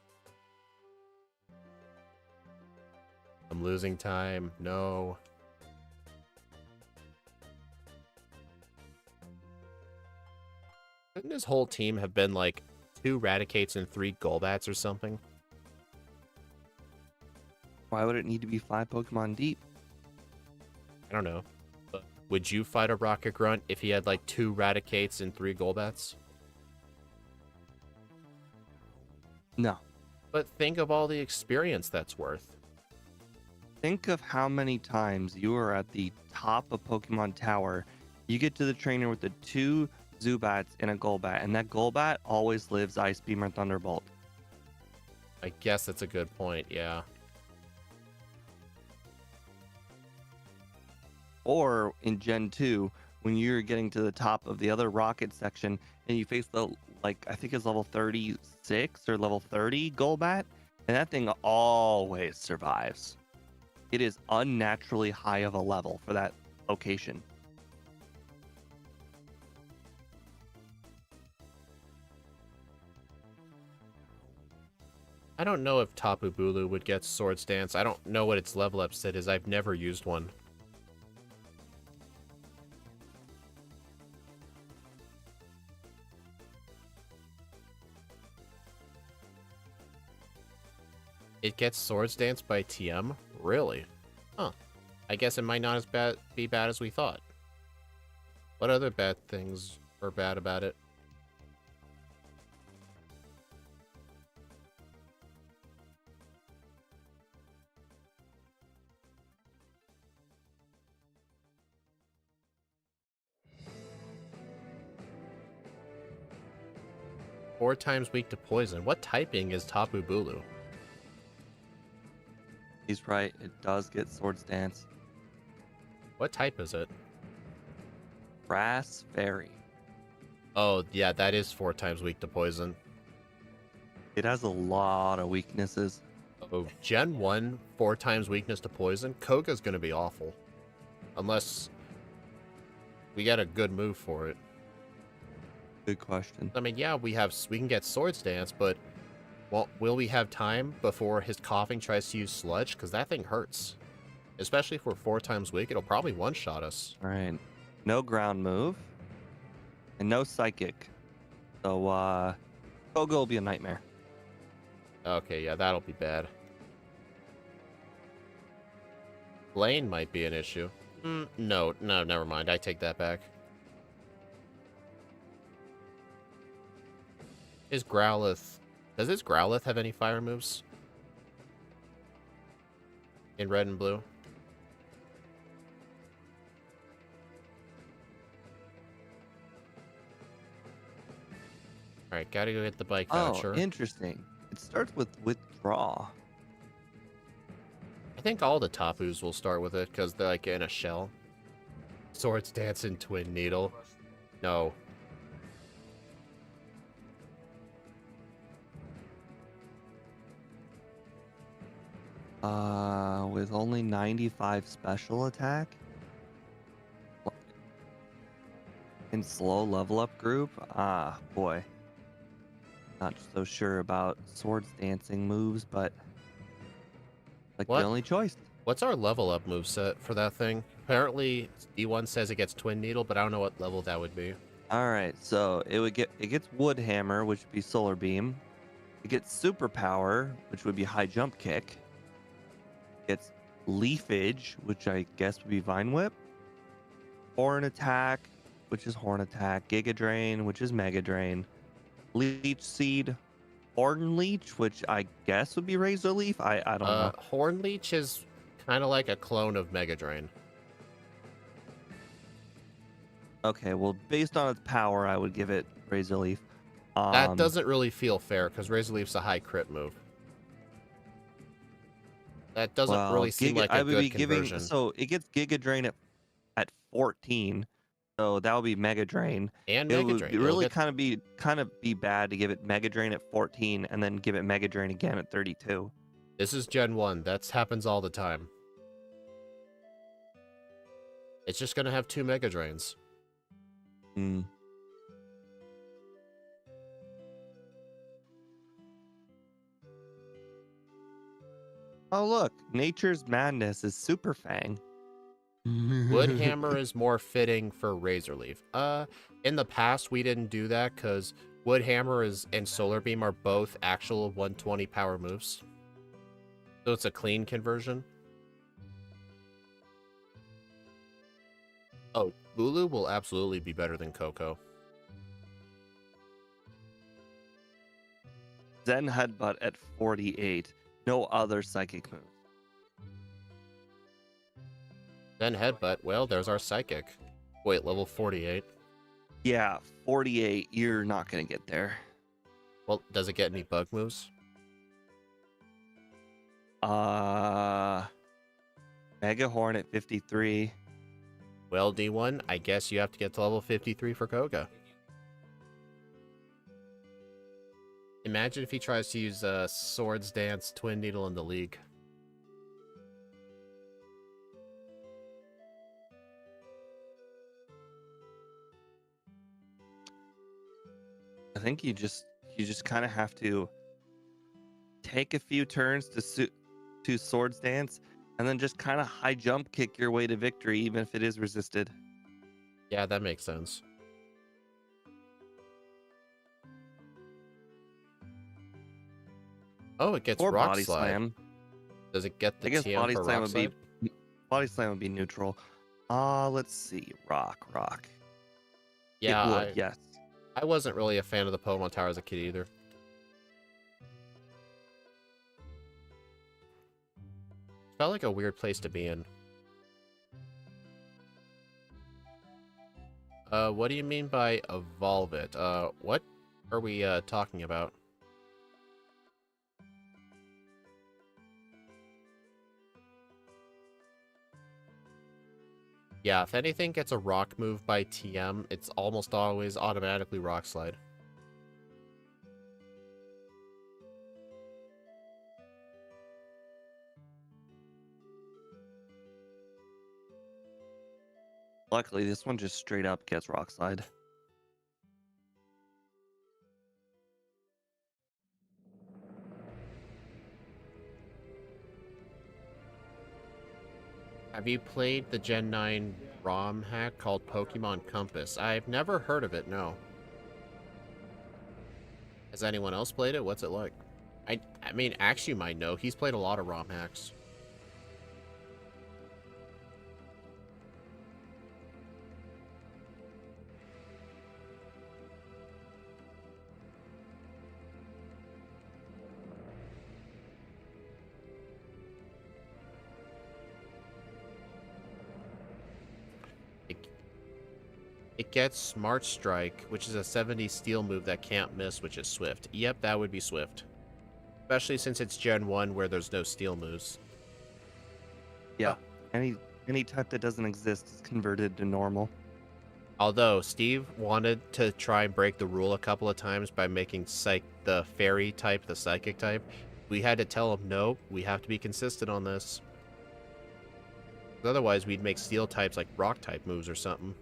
I'm losing time. No. Couldn't his whole team have been like 2 Raticates and 3 Golbats or something? Why would it need to be 5 Pokemon deep? I don't know. But would you fight a Rocket Grunt if he had like 2 Raticates and 3 Golbats? No. But think of all the experience that's worth. Think of how many times you are at the top of Pokemon Tower, you get to the trainer with the 2 Zubats and a Golbat, and that Golbat always lives Ice Beam or Thunderbolt. I guess that's a good point, yeah. Or in Gen 2, when you're getting to the top of the other rocket section and you face the, like, I think it's level 36 or level 30 Golbat, and that thing always survives. It is unnaturally high of a level for that location. I don't know if Tapu Bulu would get Swords Dance. I don't know what its level up set is. I've never used one. It gets Swords Dance by TM? Really? Huh. I guess it might not be bad as we thought. What other bad things are bad about it? Four times weak to poison. What typing is Tapu Bulu? He's right, it does get Swords Dance. What type is it? Grass Fairy. Oh, yeah, that is 4 times weak to poison. It has a lot of weaknesses. Oh, Gen 1, 4 times weakness to poison? Koga's gonna be awful. Unless we get a good move for it. Good question. I mean, yeah, we can get Swords Dance, but well, will we have time before his coughing tries to use Sludge? Because that thing hurts. Especially if we're 4 times weak, it'll probably one-shot us. All right. No ground move. And no psychic. So, Koga will be a nightmare. Okay, yeah, that'll be bad. Blaine might be an issue. No, never mind. I take that back. Does his Growlithe have any fire moves? In red and blue? Alright, gotta go get the bike voucher. Oh, interesting. It starts with withdraw. I think all the Tapus will start with it, because they're like in a shell. Swords Dance and Twin Needle. No. With only 95 special attack? In slow level up group? Ah, boy. Not so sure about Swords Dancing moves, but like What? the only choice. What's our level up moveset for that thing? Apparently, D1 says it gets Twin Needle, but I don't know what level that would be. All right, so it gets Wood Hammer, which would be Solar Beam. It gets superpower, which would be high jump kick. It gets leafage, which I guess would be vine whip. Horn attack, which is horn attack. Giga drain, which is mega drain. Leech seed, horn leech, which I guess would be razor leaf. I don't know. Horn Leech is kind of like a clone of Mega Drain. Okay, well, based on its power, I would give it razor leaf. That doesn't really feel fair because Razor Leaf's a high crit move. That doesn't really seem like a good conversion. So it gets Giga Drain at 14. So that would be Mega Drain. And It Mega would Drain. really kind of be bad to give it Mega Drain at 14 and then give it Mega Drain again at 32. This is Gen 1. That happens all the time. It's just going to have 2 Mega Drains. Hmm. Oh, look. Nature's Madness is Super Fang. Woodhammer is more fitting for Razor Leaf. In the past, we didn't do that because Woodhammer and Solar Beam are both actual 120 power moves. So it's a clean conversion. Oh, Lulu will absolutely be better than Coco. Zen Headbutt at 48. No other psychic move. Then Headbutt, well, there's our Psychic. Wait, level 48. Yeah, 48. You're not going to get there. Well, does it get any bug moves? Mega Horn at 53. Well, D1, I guess you have to get to level 53 for Koga. Imagine if he tries to use Swords Dance Twin Needle in the League. I think you just kind of have to take a few turns to Swords Dance and then just kind of high jump kick your way to victory, even if it is resisted. Yeah, that makes sense. Oh, it gets Or Rock Body Slide. Slam. Does it get the I guess TM Body for Slam Rock Slide? Body Slam would be neutral. Let's see. Rock. Yeah, It would, yes. I wasn't really a fan of the Pokemon Tower as a kid either. Felt like a weird place to be in. What do you mean by evolve it? What are we talking about? Yeah, if anything gets a rock move by TM, it's almost always automatically Rock Slide. Luckily, this one just straight up gets Rock Slide. Have you played the Gen 9 ROM hack called Pokemon Compass? I've never heard of it, no. Has anyone else played it? What's it like? I mean, Axe you might know. He's played a lot of ROM hacks. It gets Smart Strike, which is a 70 steel move that can't miss, which is Swift. Yep, that would be Swift. Especially since it's Gen 1 where there's no steel moves. Yeah. Any type that doesn't exist is converted to normal. Although, Steve wanted to try and break the rule a couple of times by making the Fairy type the Psychic type. We had to tell him, no, we have to be consistent on this. Otherwise, we'd make Steel types like Rock type moves or something.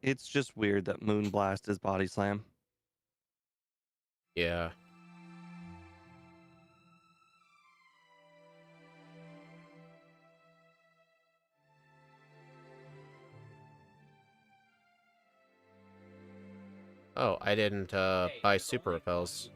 It's just weird that Moonblast is Body Slam. Yeah. Oh, I didn't buy super repels.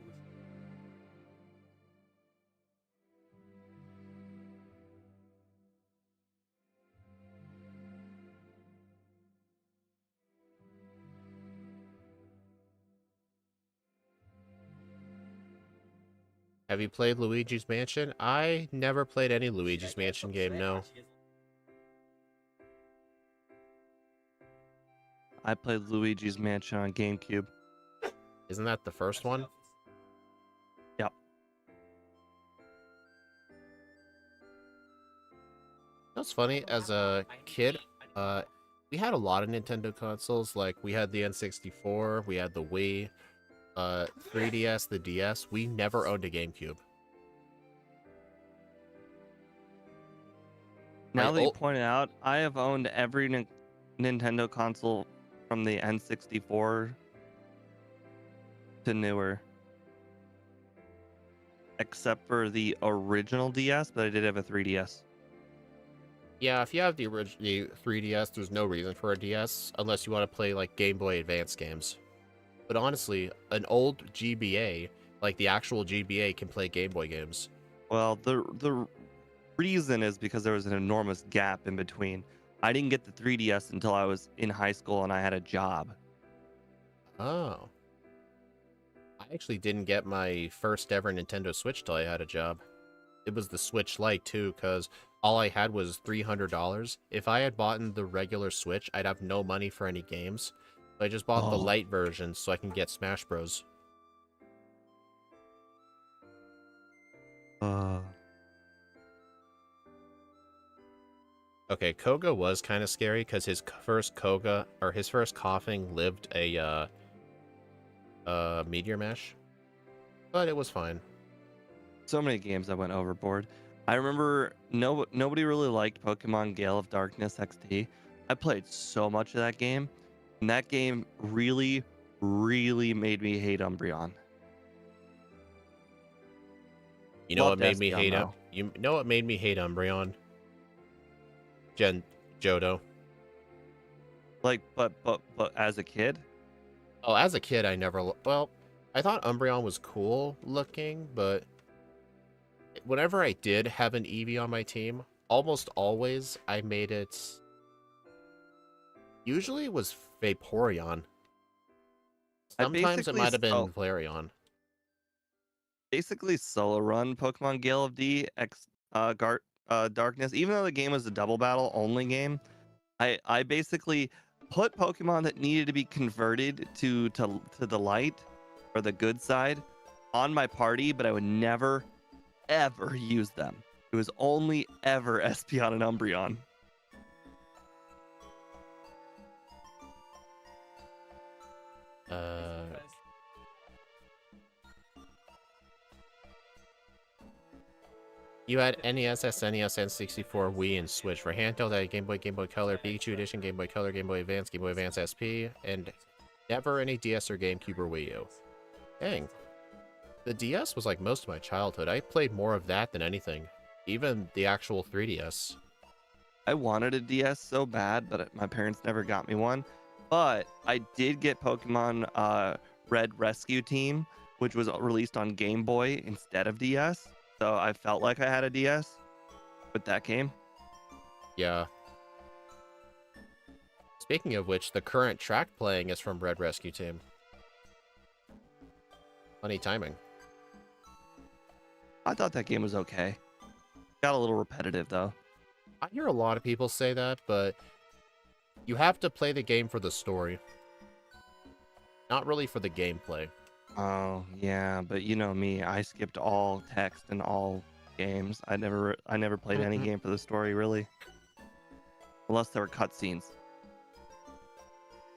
Have you played Luigi's Mansion? I never played any Luigi's Mansion game, no. I played Luigi's Mansion on GameCube. Isn't that the first one? Yep. That's funny. As a kid, we had a lot of Nintendo consoles. Like, we had the N64, we had the Wii, 3DS, the DS. We never owned a GameCube. Now My that you ol- point it out, I have owned every Nintendo console from the N64 to newer, except for the original DS, but I did have a 3DS. Yeah, if you have the 3DS, there's no reason for a DS unless you want to play like Game Boy Advance games. But honestly, an old GBA, like the actual GBA, can play Game Boy games. Well, the reason is because there was an enormous gap in between. I didn't get the 3DS until I was in high school and I had a job. Oh. I actually didn't get my first ever Nintendo Switch till I had a job. It was the Switch Lite too, because all I had was $300. If I had bought the regular Switch, I'd have no money for any games. So I just bought the Oh. Lite version so I can get Smash Bros. Okay, Koga was kind of scary because his first coughing lived a meteor mesh, but it was fine. So many games I went overboard. I remember nobody really liked Pokemon Gale of Darkness XT. I played so much of that game, and that game really, really made me hate Umbreon. You know what Loved made me Espeon, hate though. You know what made me hate Umbreon? Johto. Like, but as a kid, Oh, as a kid, I never. Well, I thought Umbreon was cool looking, but whenever I did have an Eevee on my team, almost always I made it. Usually it was Vaporeon. I Sometimes it basically might have been Flareon. basically solo run Pokemon Gale of Darkness. Even though the game was a double battle only game, I basically put Pokemon that needed to be converted to the light or the good side on my party, but I would never ever use them. It was only ever Espeon and Umbreon. You had NES, SNES, N64, Wii, and Switch. For handheld, I had Game Boy, Game Boy Color, Pikachu Edition, Game Boy Color, Game Boy Advance SP, and never any DS or GameCube or Wii U. Dang. The DS was like most of my childhood. I played more of that than anything. Even the actual 3DS. I wanted a DS so bad, but my parents never got me one. But I did get Pokemon Red Rescue Team, which was released on Game Boy instead of DS. So I felt like I had a DS with that game. Yeah. Speaking of which, the current track playing is from Red Rescue Team. Funny timing. I thought that game was okay. Got a little repetitive though. I hear a lot of people say that, but you have to play the game for the story. Not really for the gameplay. Oh yeah, but you know me, I skipped all text and all games. I never played any game for the story really, unless there were cutscenes.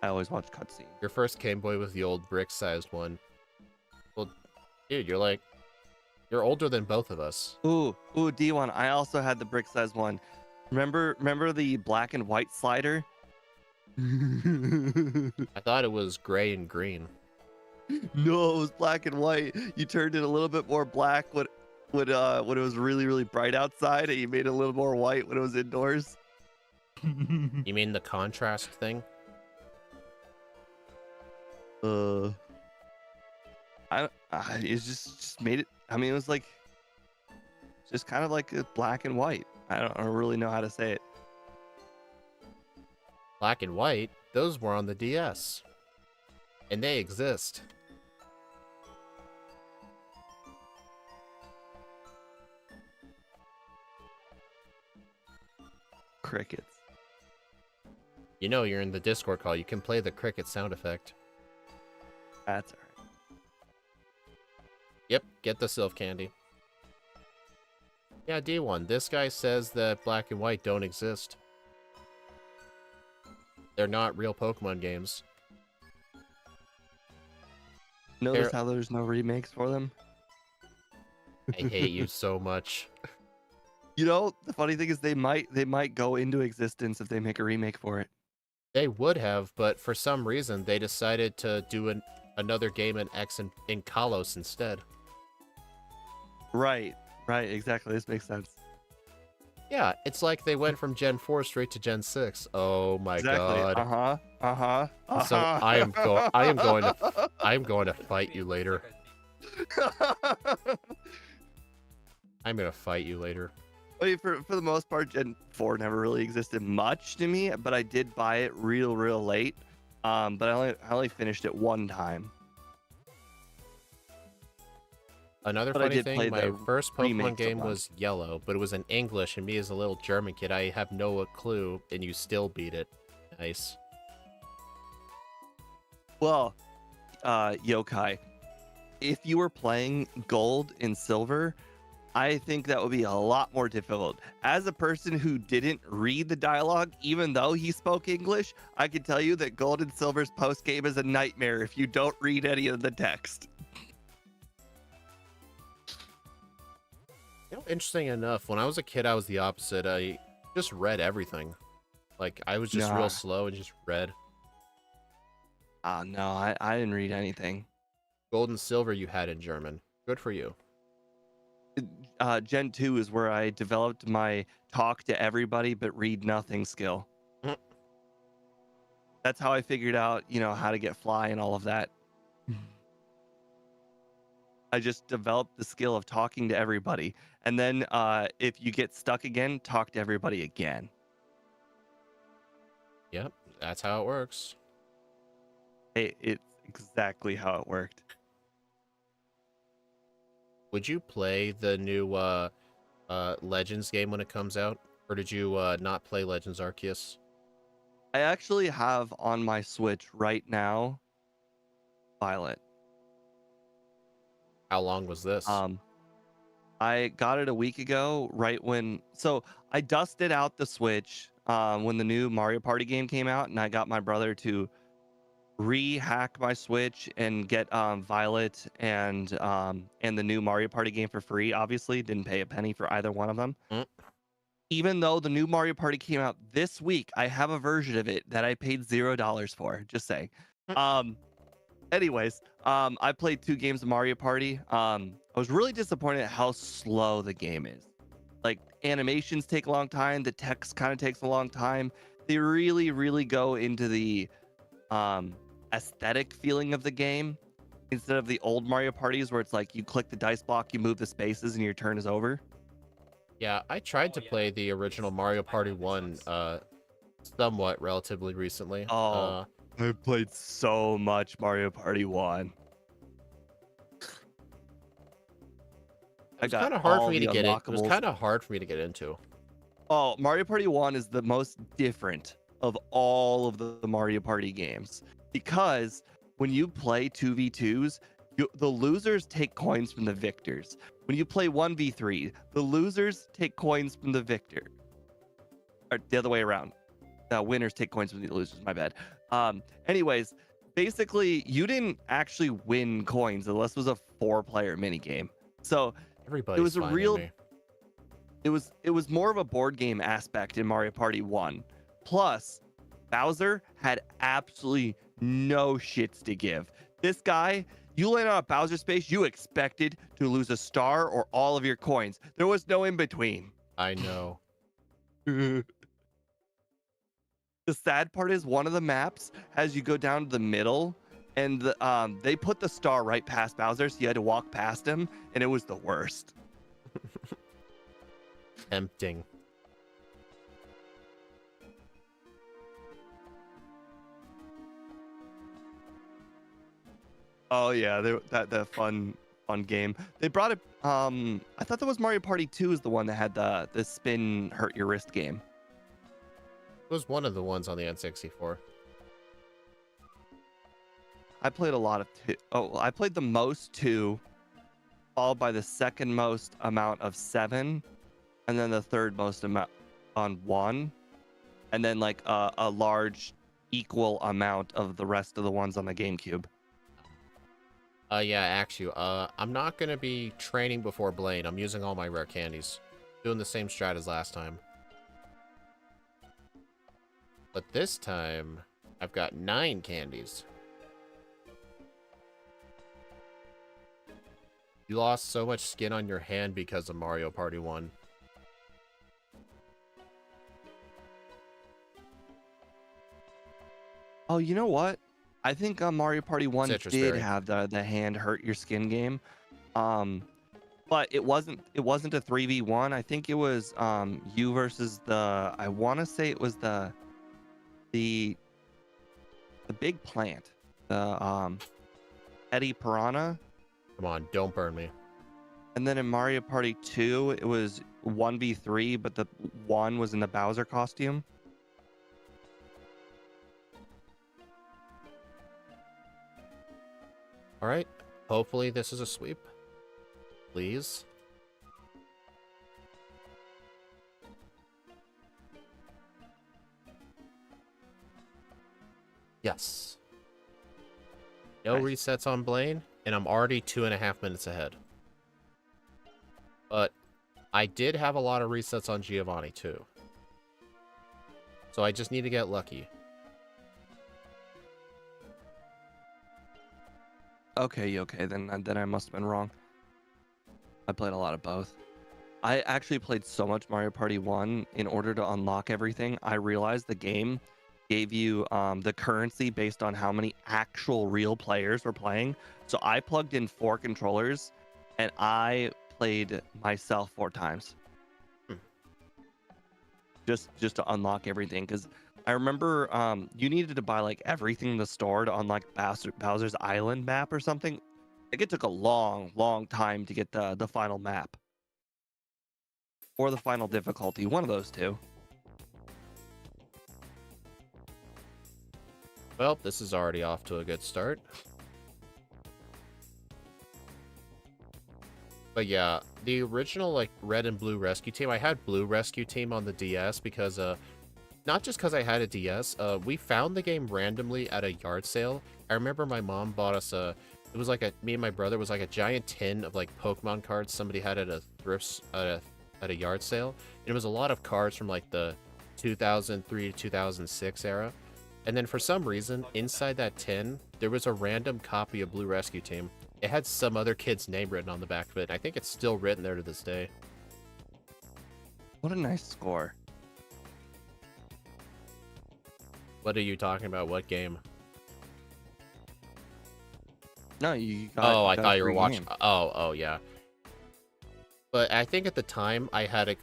I always watch cutscenes. Your first Game Boy was the old brick-sized one. Well, dude, you're older than both of us. Ooh, D1. I also had the brick size one. Remember the black and white slider? I thought it was gray and green. No, it was black and white. You turned it a little bit more black when it was really, really bright outside, and you made it a little more white when it was indoors. You mean the contrast thing? It's just made it. I mean, it was like just kind of like a black and white. I don't really know how to say it. Black and white, those were on the DS. And they exist. Crickets. You know you're in the Discord call. You can play the cricket sound effect. That's all right. Yep, get the Sylph candy. Yeah, D1, this guy says that black and white don't exist. They're not real Pokemon games. Notice how there's no remakes for them? I hate you so much. You know, the funny thing is they might go into existence if they make a remake for it. They would have, but for some reason they decided to do another game in X in Kalos instead. Right, exactly. This makes sense. Yeah, it's like they went from Gen 4 straight to Gen 6. Oh my god. So I am going to fight you later. I'm going to fight you later. I mean, for the most part, Gen 4 never really existed much to me, but I did buy it real late. But I only finished it one time. Another But I funny did thing, play my the first Pokemon remakes of game them. was Yellow, but it was in English, and me as a little German kid, I have no clue, and you still beat it. Nice. Well, Yokai, if you were playing Gold and Silver, I think that would be a lot more difficult. As a person who didn't read the dialogue, even though he spoke English, I can tell you that Gold and Silver's post-game is a nightmare if you don't read any of the text. You know, interesting enough, when I was a kid, I was the opposite. I just read everything. Like, I was just real slow and just read. No, I didn't read anything. Gold and Silver you had in German. Good for you. Gen 2 is where I developed my talk to everybody but read nothing skill. That's how I figured out, how to get fly and all of that. I just developed the skill of talking to everybody. And then if you get stuck again, talk to everybody again. Yep, that's how it works. It's exactly how it worked. Would you play the new Legends game when it comes out? Or did you not play Legends Arceus? I actually have on my Switch right now Violet. How long was this? I got it a week ago, so I dusted out the Switch when the new Mario Party game came out, and I got my brother to re-hack my Switch and get Violet and the new Mario Party game for free. Obviously, didn't pay a penny for either one of them. Even though the new Mario Party came out this week, I have a version of it that I paid $0 for. Just saying. Anyways, I played 2 games of Mario Party. I was really disappointed at how slow the game is. Like, animations take a long time. The text kind of takes a long time. They really go into the aesthetic feeling of the game instead of the old Mario Parties where it's like you click the dice block, you move the spaces, and your turn is over. Yeah, I tried to play the original Mario Party 1 somewhat relatively recently. I played so much Mario Party 1. It was kind of hard for me to get it. It was kind of hard for me to get into. Oh, Mario Party 1 is the most different of all of the Mario Party games because when you play 2v2s, the losers take coins from the victors. When you play 1v3, the losers take coins from the victor. Or the other way around. The winners take coins from the losers, my bad. Anyways, basically, you didn't actually win coins unless it was a 4-player minigame. So Everybody's it was a real... me. It was more of a board game aspect in Mario Party 1. Plus, Bowser had absolutely no shits to give. This guy, you land on a Bowser space, you expected to lose a star or all of your coins. There was no in between. I know. The sad part is one of the maps, as you go down to the middle, and they put the star right past Bowser, so you had to walk past him, and it was the worst. Tempting. Oh yeah, that fun game. They brought it. I thought that was Mario Party 2 is the one that had the spin hurt your wrist game. It was one of the ones on the N64. I played a lot of 2. Oh, I played the most 2, followed by the second most amount of 7, and then the third most amount on 1, and then like a large equal amount of the rest of the ones on the GameCube. Yeah, actually, I'm not gonna be training before Blaine. I'm using all my rare candies. Doing the same strat as last time. But this time, I've got 9 candies. You lost so much skin on your hand because of Mario Party 1. Oh, you know what? I think Mario Party 1 Citrus did berry. have the hand hurt your skin game. But it wasn't a 3v1. I think it was you versus I want to say it was the big plant. The Eddie Piranha. Come on, don't burn me. And then in Mario Party 2, it was 1v3, but the 1 was in the Bowser costume. All right. Hopefully this is a sweep. Please. Yes. No Nice. resets on Blaine, and I'm already 2.5 minutes ahead. But I did have a lot of resets on Giovanni too. So I just need to get lucky. Okay, then I must have been wrong. I played a lot of both. I actually played so much Mario Party 1 in order to unlock everything. I realized the game gave you the currency based on how many actual real players were playing. So I plugged in 4 controllers and I played myself 4 times. Just to unlock everything, because I remember you needed to buy like everything in the store to unlock Bowser's Island map or something. Like it took a long time to get the final map. Or the final difficulty, one of those two. Well, this is already off to a good start. But yeah, the original like red and blue rescue team, I had blue rescue team on the DS because not just because I had a DS, we found the game randomly at a yard sale. I remember my mom bought us it was like me and my brother was like a giant tin of like Pokemon cards somebody had at a at a yard sale. And it was a lot of cards from like the 2003 to 2006 era. And then for some reason, inside that tin, there was a random copy of Blue Rescue Team. It had some other kid's name written on the back of it. I think it's still written there to this day. What a nice score. What are you talking about? What game? No, you got. Oh, I got a thought you were free watching. game. Oh, yeah. But I think at the time I had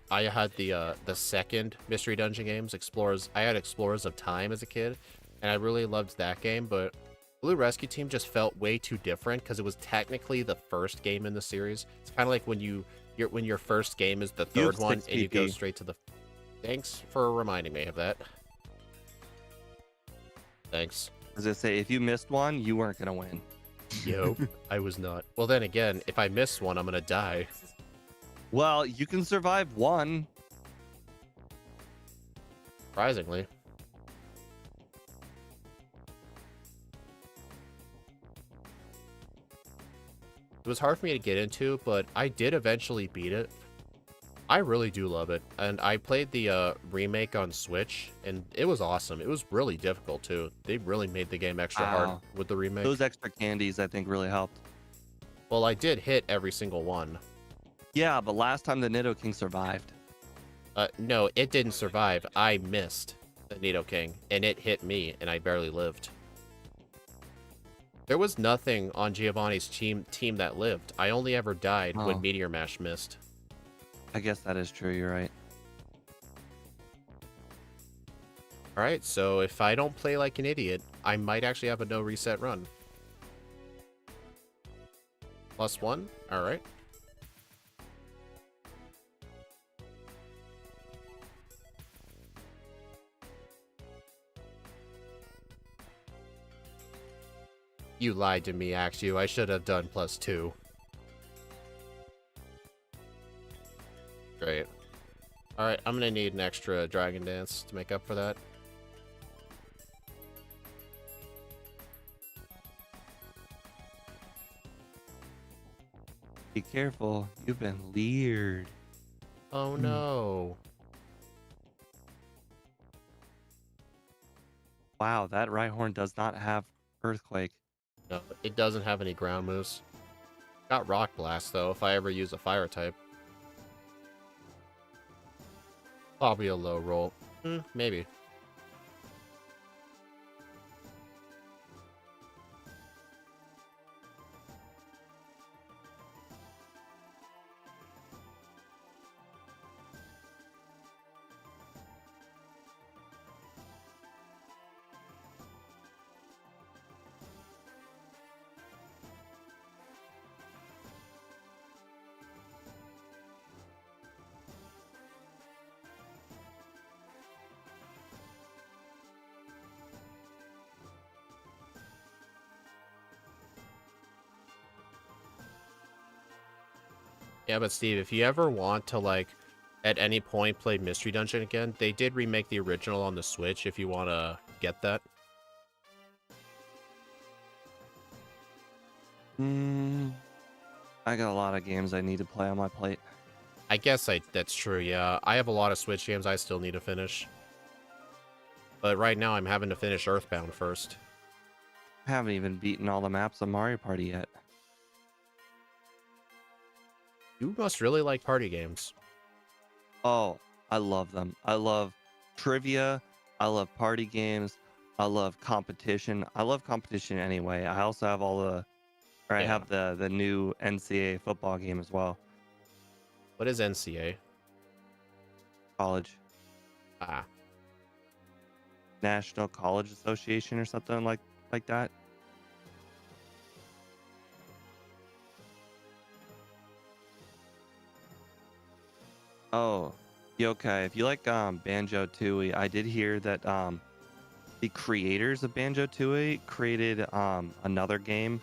the second Mystery Dungeon games, Explorers. I had Explorers of Time as a kid, and I really loved that game. But Blue Rescue Team just felt way too different because it was technically the first game in the series. It's kind of like when your first game is the You third have one 6 and you go PP. straight to the. Thanks for reminding me of that. Thanks. As I say, if you missed one, you weren't gonna win. Yo, I was not. Well, then again, if I miss one, I'm gonna die. Well, you can survive one. Surprisingly. It was hard for me to get into, but I did eventually beat it. I really do love it. And I played the remake on Switch, and it was awesome. It was really difficult, too. They really made the game extra hard Wow. with the remake. Those extra candies, I think, really helped. Well, I did hit every single one. Yeah, but last time the Nidoking survived. No, it didn't survive. I missed the Nidoking, and it hit me, and I barely lived. There was nothing on Giovanni's team that lived. I only ever died when Oh. Meteor Mash missed. I guess that is true. You're right. Alright, so if I don't play like an idiot, I might actually have a no reset run. +1? Alright. You lied to me, Axu. I should have done +2. Great. Alright, I'm gonna need an extra Dragon Dance to make up for that. Be careful. You've been leered. Oh no. Wow, that Rhyhorn does not have Earthquake. No, it doesn't have any ground moves. Got Rock Blast, though, if I ever use a fire type. Probably a low roll. Maybe. Yeah, but Steve, if you ever want to, like, at any point play Mystery Dungeon again, they did remake the original on the Switch if you want to get that. I got a lot of games I need to play on my plate. I guess that's true, yeah. I have a lot of Switch games I still need to finish. But right now I'm having to finish Earthbound first. I haven't even beaten all the maps of Mario Party yet. You must really like party games. Oh, I love them. I love trivia. I love party games. I love competition. I love competition anyway. I also have I have the new NCAA football game as well. What is NCA? College. Ah. National College Association or something like that. Oh, okay. If you like Banjo-Tooie, I did hear that the creators of Banjo-Tooie created another game.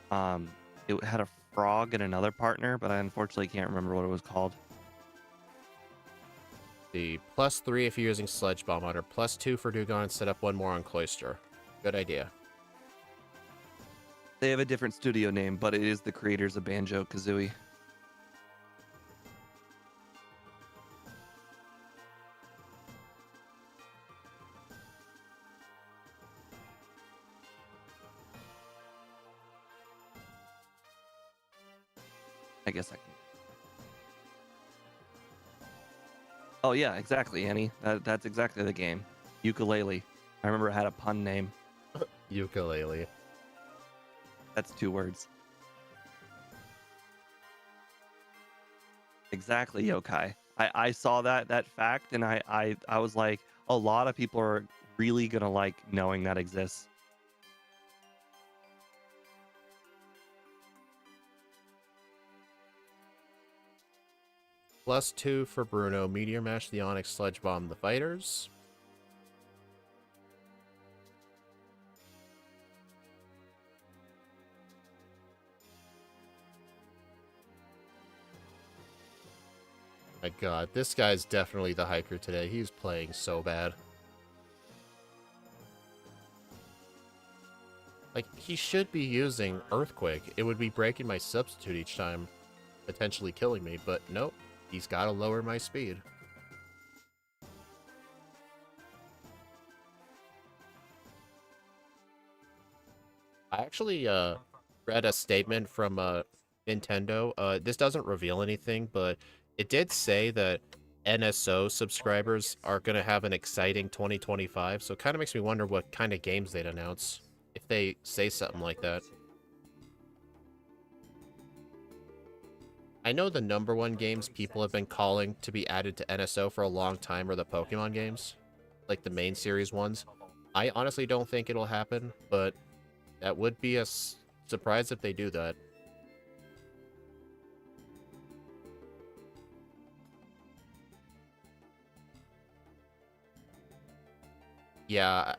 It had a frog and another partner, but I unfortunately can't remember what it was called. The +3 if you're using Sledge Bomb Hunter, +2 for Dugong, and set up one more on Cloister. Good idea. They have a different studio name, but it is the creators of Banjo-Kazooie. I guess I can. Oh yeah, exactly, Annie. That's exactly the game. Ukulele. I remember it had a pun name. Ukulele. That's 2 words. Exactly, Yokai. I saw that fact and I was like, a lot of people are really gonna like knowing that exists. +2 for Bruno, Meteor Mash the Onyx, Sledge Bomb the Fighters. My god, this guy's definitely the hiker today. He's playing so bad. Like, he should be using Earthquake. It would be breaking my substitute each time, potentially killing me, but nope. He's got to lower my speed. I actually read a statement from Nintendo. This doesn't reveal anything, but it did say that NSO subscribers are going to have an exciting 2025, so it kind of makes me wonder what kind of games they'd announce. if they say something like that. I know the number one games people have been calling to be added to NSO for a long time are the Pokemon games, like the main series ones. I honestly don't think it'll happen, but that would be a surprise if they do that. Yeah,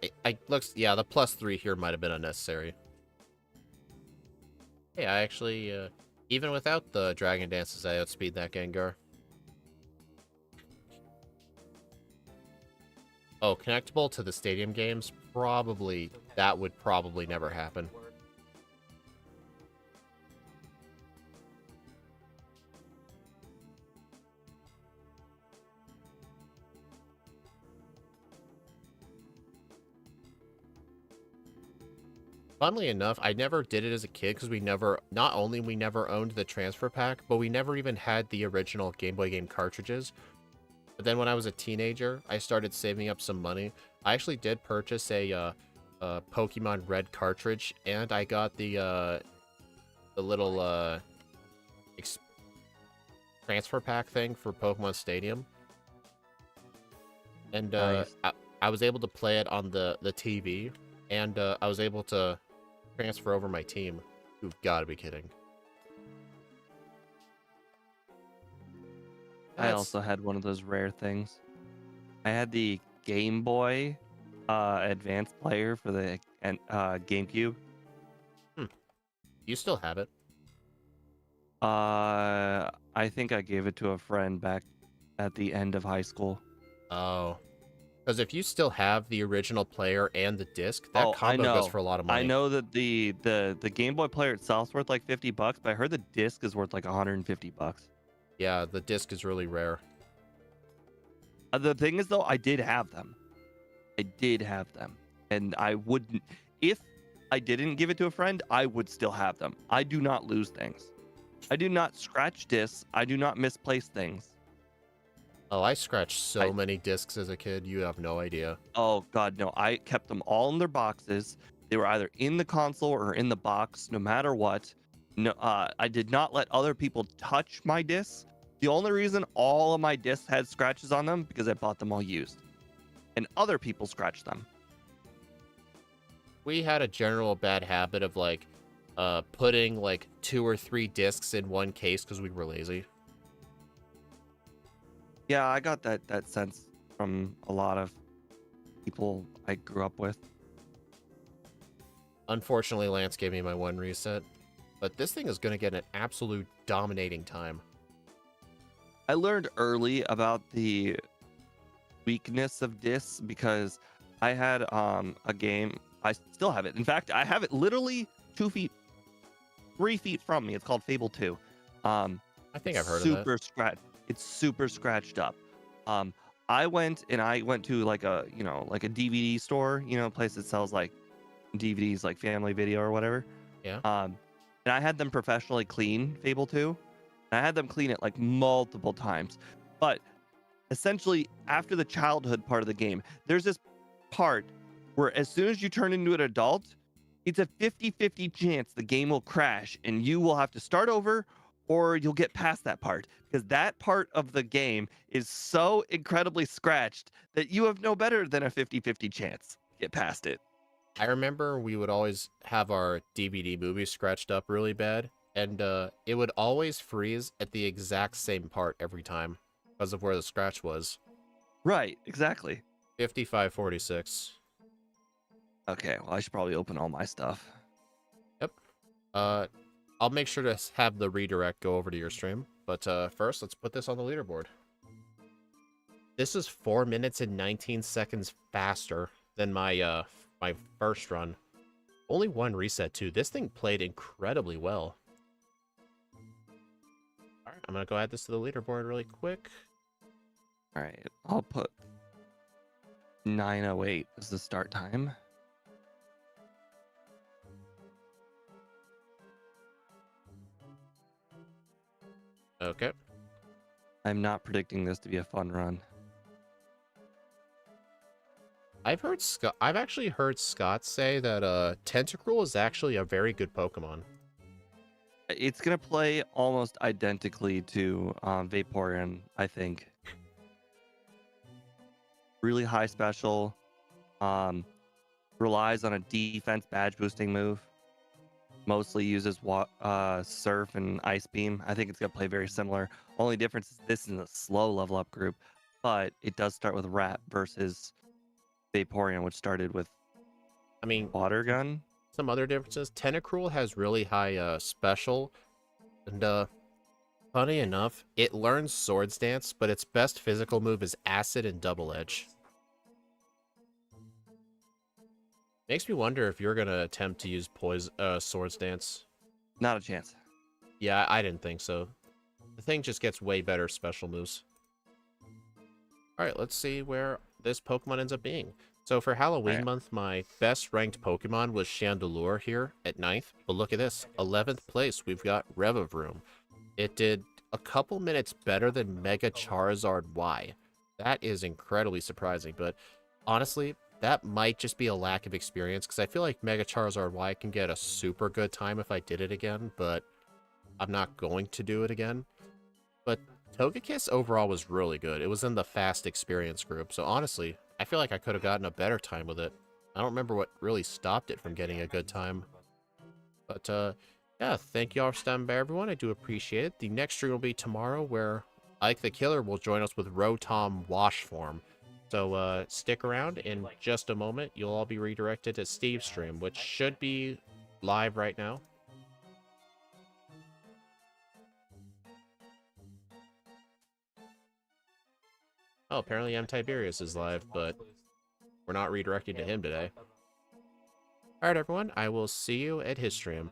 yeah, the +3 here might have been unnecessary. Hey, I actually, even without the Dragon Dances, I outspeed that Gengar. Oh, connectable to the stadium games? Probably, that would probably never happen. Funnily enough, I never did it as a kid because not only we never owned the transfer pack, but we never even had the original Game Boy game cartridges. But then when I was a teenager, I started saving up some money. I actually did purchase a Pokemon Red cartridge, and I got the little transfer pack thing for Pokemon Stadium. And Nice. I was able to play it on the TV, and I was able to transfer over my team. You've got to be kidding. I also had one of those rare things. I had the Game Boy Advance player for the GameCube. You still have it. I think I gave it to a friend back at the end of high school. Oh. Because if you still have the original player and the disc, that combo goes for a lot of money. I know that the Game Boy player itself is worth like $50, but I heard the disc is worth like $150. Yeah, the disc is really rare. The thing is, though, I did have them. And I wouldn't, if I didn't give it to a friend, I would still have them. I do not lose things. I do not scratch discs. I do not misplace things. Oh, I scratched so many discs as a kid. You have no idea. Oh, God, no. I kept them all in their boxes. They were either in the console or in the box, no matter what. No, I did not let other people touch my discs. The only reason all of my discs had scratches on them because I bought them all used. And other people scratched them. We had a general bad habit of like putting like 2 or 3 discs in one case because we were lazy. Yeah, I got that sense from a lot of people I grew up with. Unfortunately, Lance gave me my 1 reset, but this thing is going to get an absolute dominating time. I learned early about the weakness of discs because I had a game. I still have it. In fact, I have it literally 2 feet, 3 feet from me. It's called Fable 2. I think I've heard of that. It's super scratched up. I went to like a DVD store, place that sells like DVDs, like Family Video or whatever. Yeah. And I had them professionally clean Fable 2. And I had them clean it like multiple times. But essentially, after the childhood part of the game, there's this part where as soon as you turn into an adult, it's a 50-50 chance the game will crash and you will have to start over or you'll get past that part because that part of the game is so incredibly scratched that you have no better than a 50-50 chance to get past it. I remember we would always have our DVD movies scratched up really bad, and it would always freeze at the exact same part every time because of where the scratch was. Right, exactly. 5546. Okay, well, I should probably open all my stuff. Yep. I'll make sure to have the redirect go over to your stream, but first, let's put this on the leaderboard. This is 4 minutes and 19 seconds faster than my my first run. Only 1 reset too. This thing played incredibly well. All right, I'm gonna go add this to the leaderboard really quick. All right, I'll put 9:08 as the start time. Okay. I'm not predicting this to be a fun run. I've actually heard Scott say that Tentacruel is actually a very good Pokemon. It's gonna play almost identically to Vaporeon, I think. Really high special. Relies on a defense badge boosting move. Mostly uses Surf and Ice Beam. I think it's gonna play very similar. Only difference is this is a slow level up group, but it does start with Rat versus Vaporeon, which started with I mean, Water Gun. some other differences. Tentacruel has really high special, and funny enough, it learns Swords Dance, but its best physical move is Acid and Double Edge. Makes me wonder if you're gonna attempt to use Swords Dance. Not a chance. Yeah, I didn't think so. The thing just gets way better special moves. Alright, let's see where this Pokemon ends up being. So for Halloween Alright. month, my best ranked Pokemon was Chandelure here at 9th. But look at this, 11th place, we've got Revavroom. It did a couple minutes better than Mega Charizard Y. That is incredibly surprising, but honestly, that might just be a lack of experience, because I feel like Mega Charizard Y can get a super good time if I did it again, but I'm not going to do it again. But Togekiss overall was really good. It was in the fast experience group, so honestly, I feel like I could have gotten a better time with it. I don't remember what really stopped it from getting a good time. But, yeah, thank you all for stopping by, everyone. I do appreciate it. The next stream will be tomorrow, where Ike the Killer will join us with Rotom Wash Form. So, stick around. In just a moment, you'll all be redirected to Steve's stream, which should be live right now. Oh, apparently M. Tiberius is live, but we're not redirecting to him today. Alright, everyone, I will see you at his stream.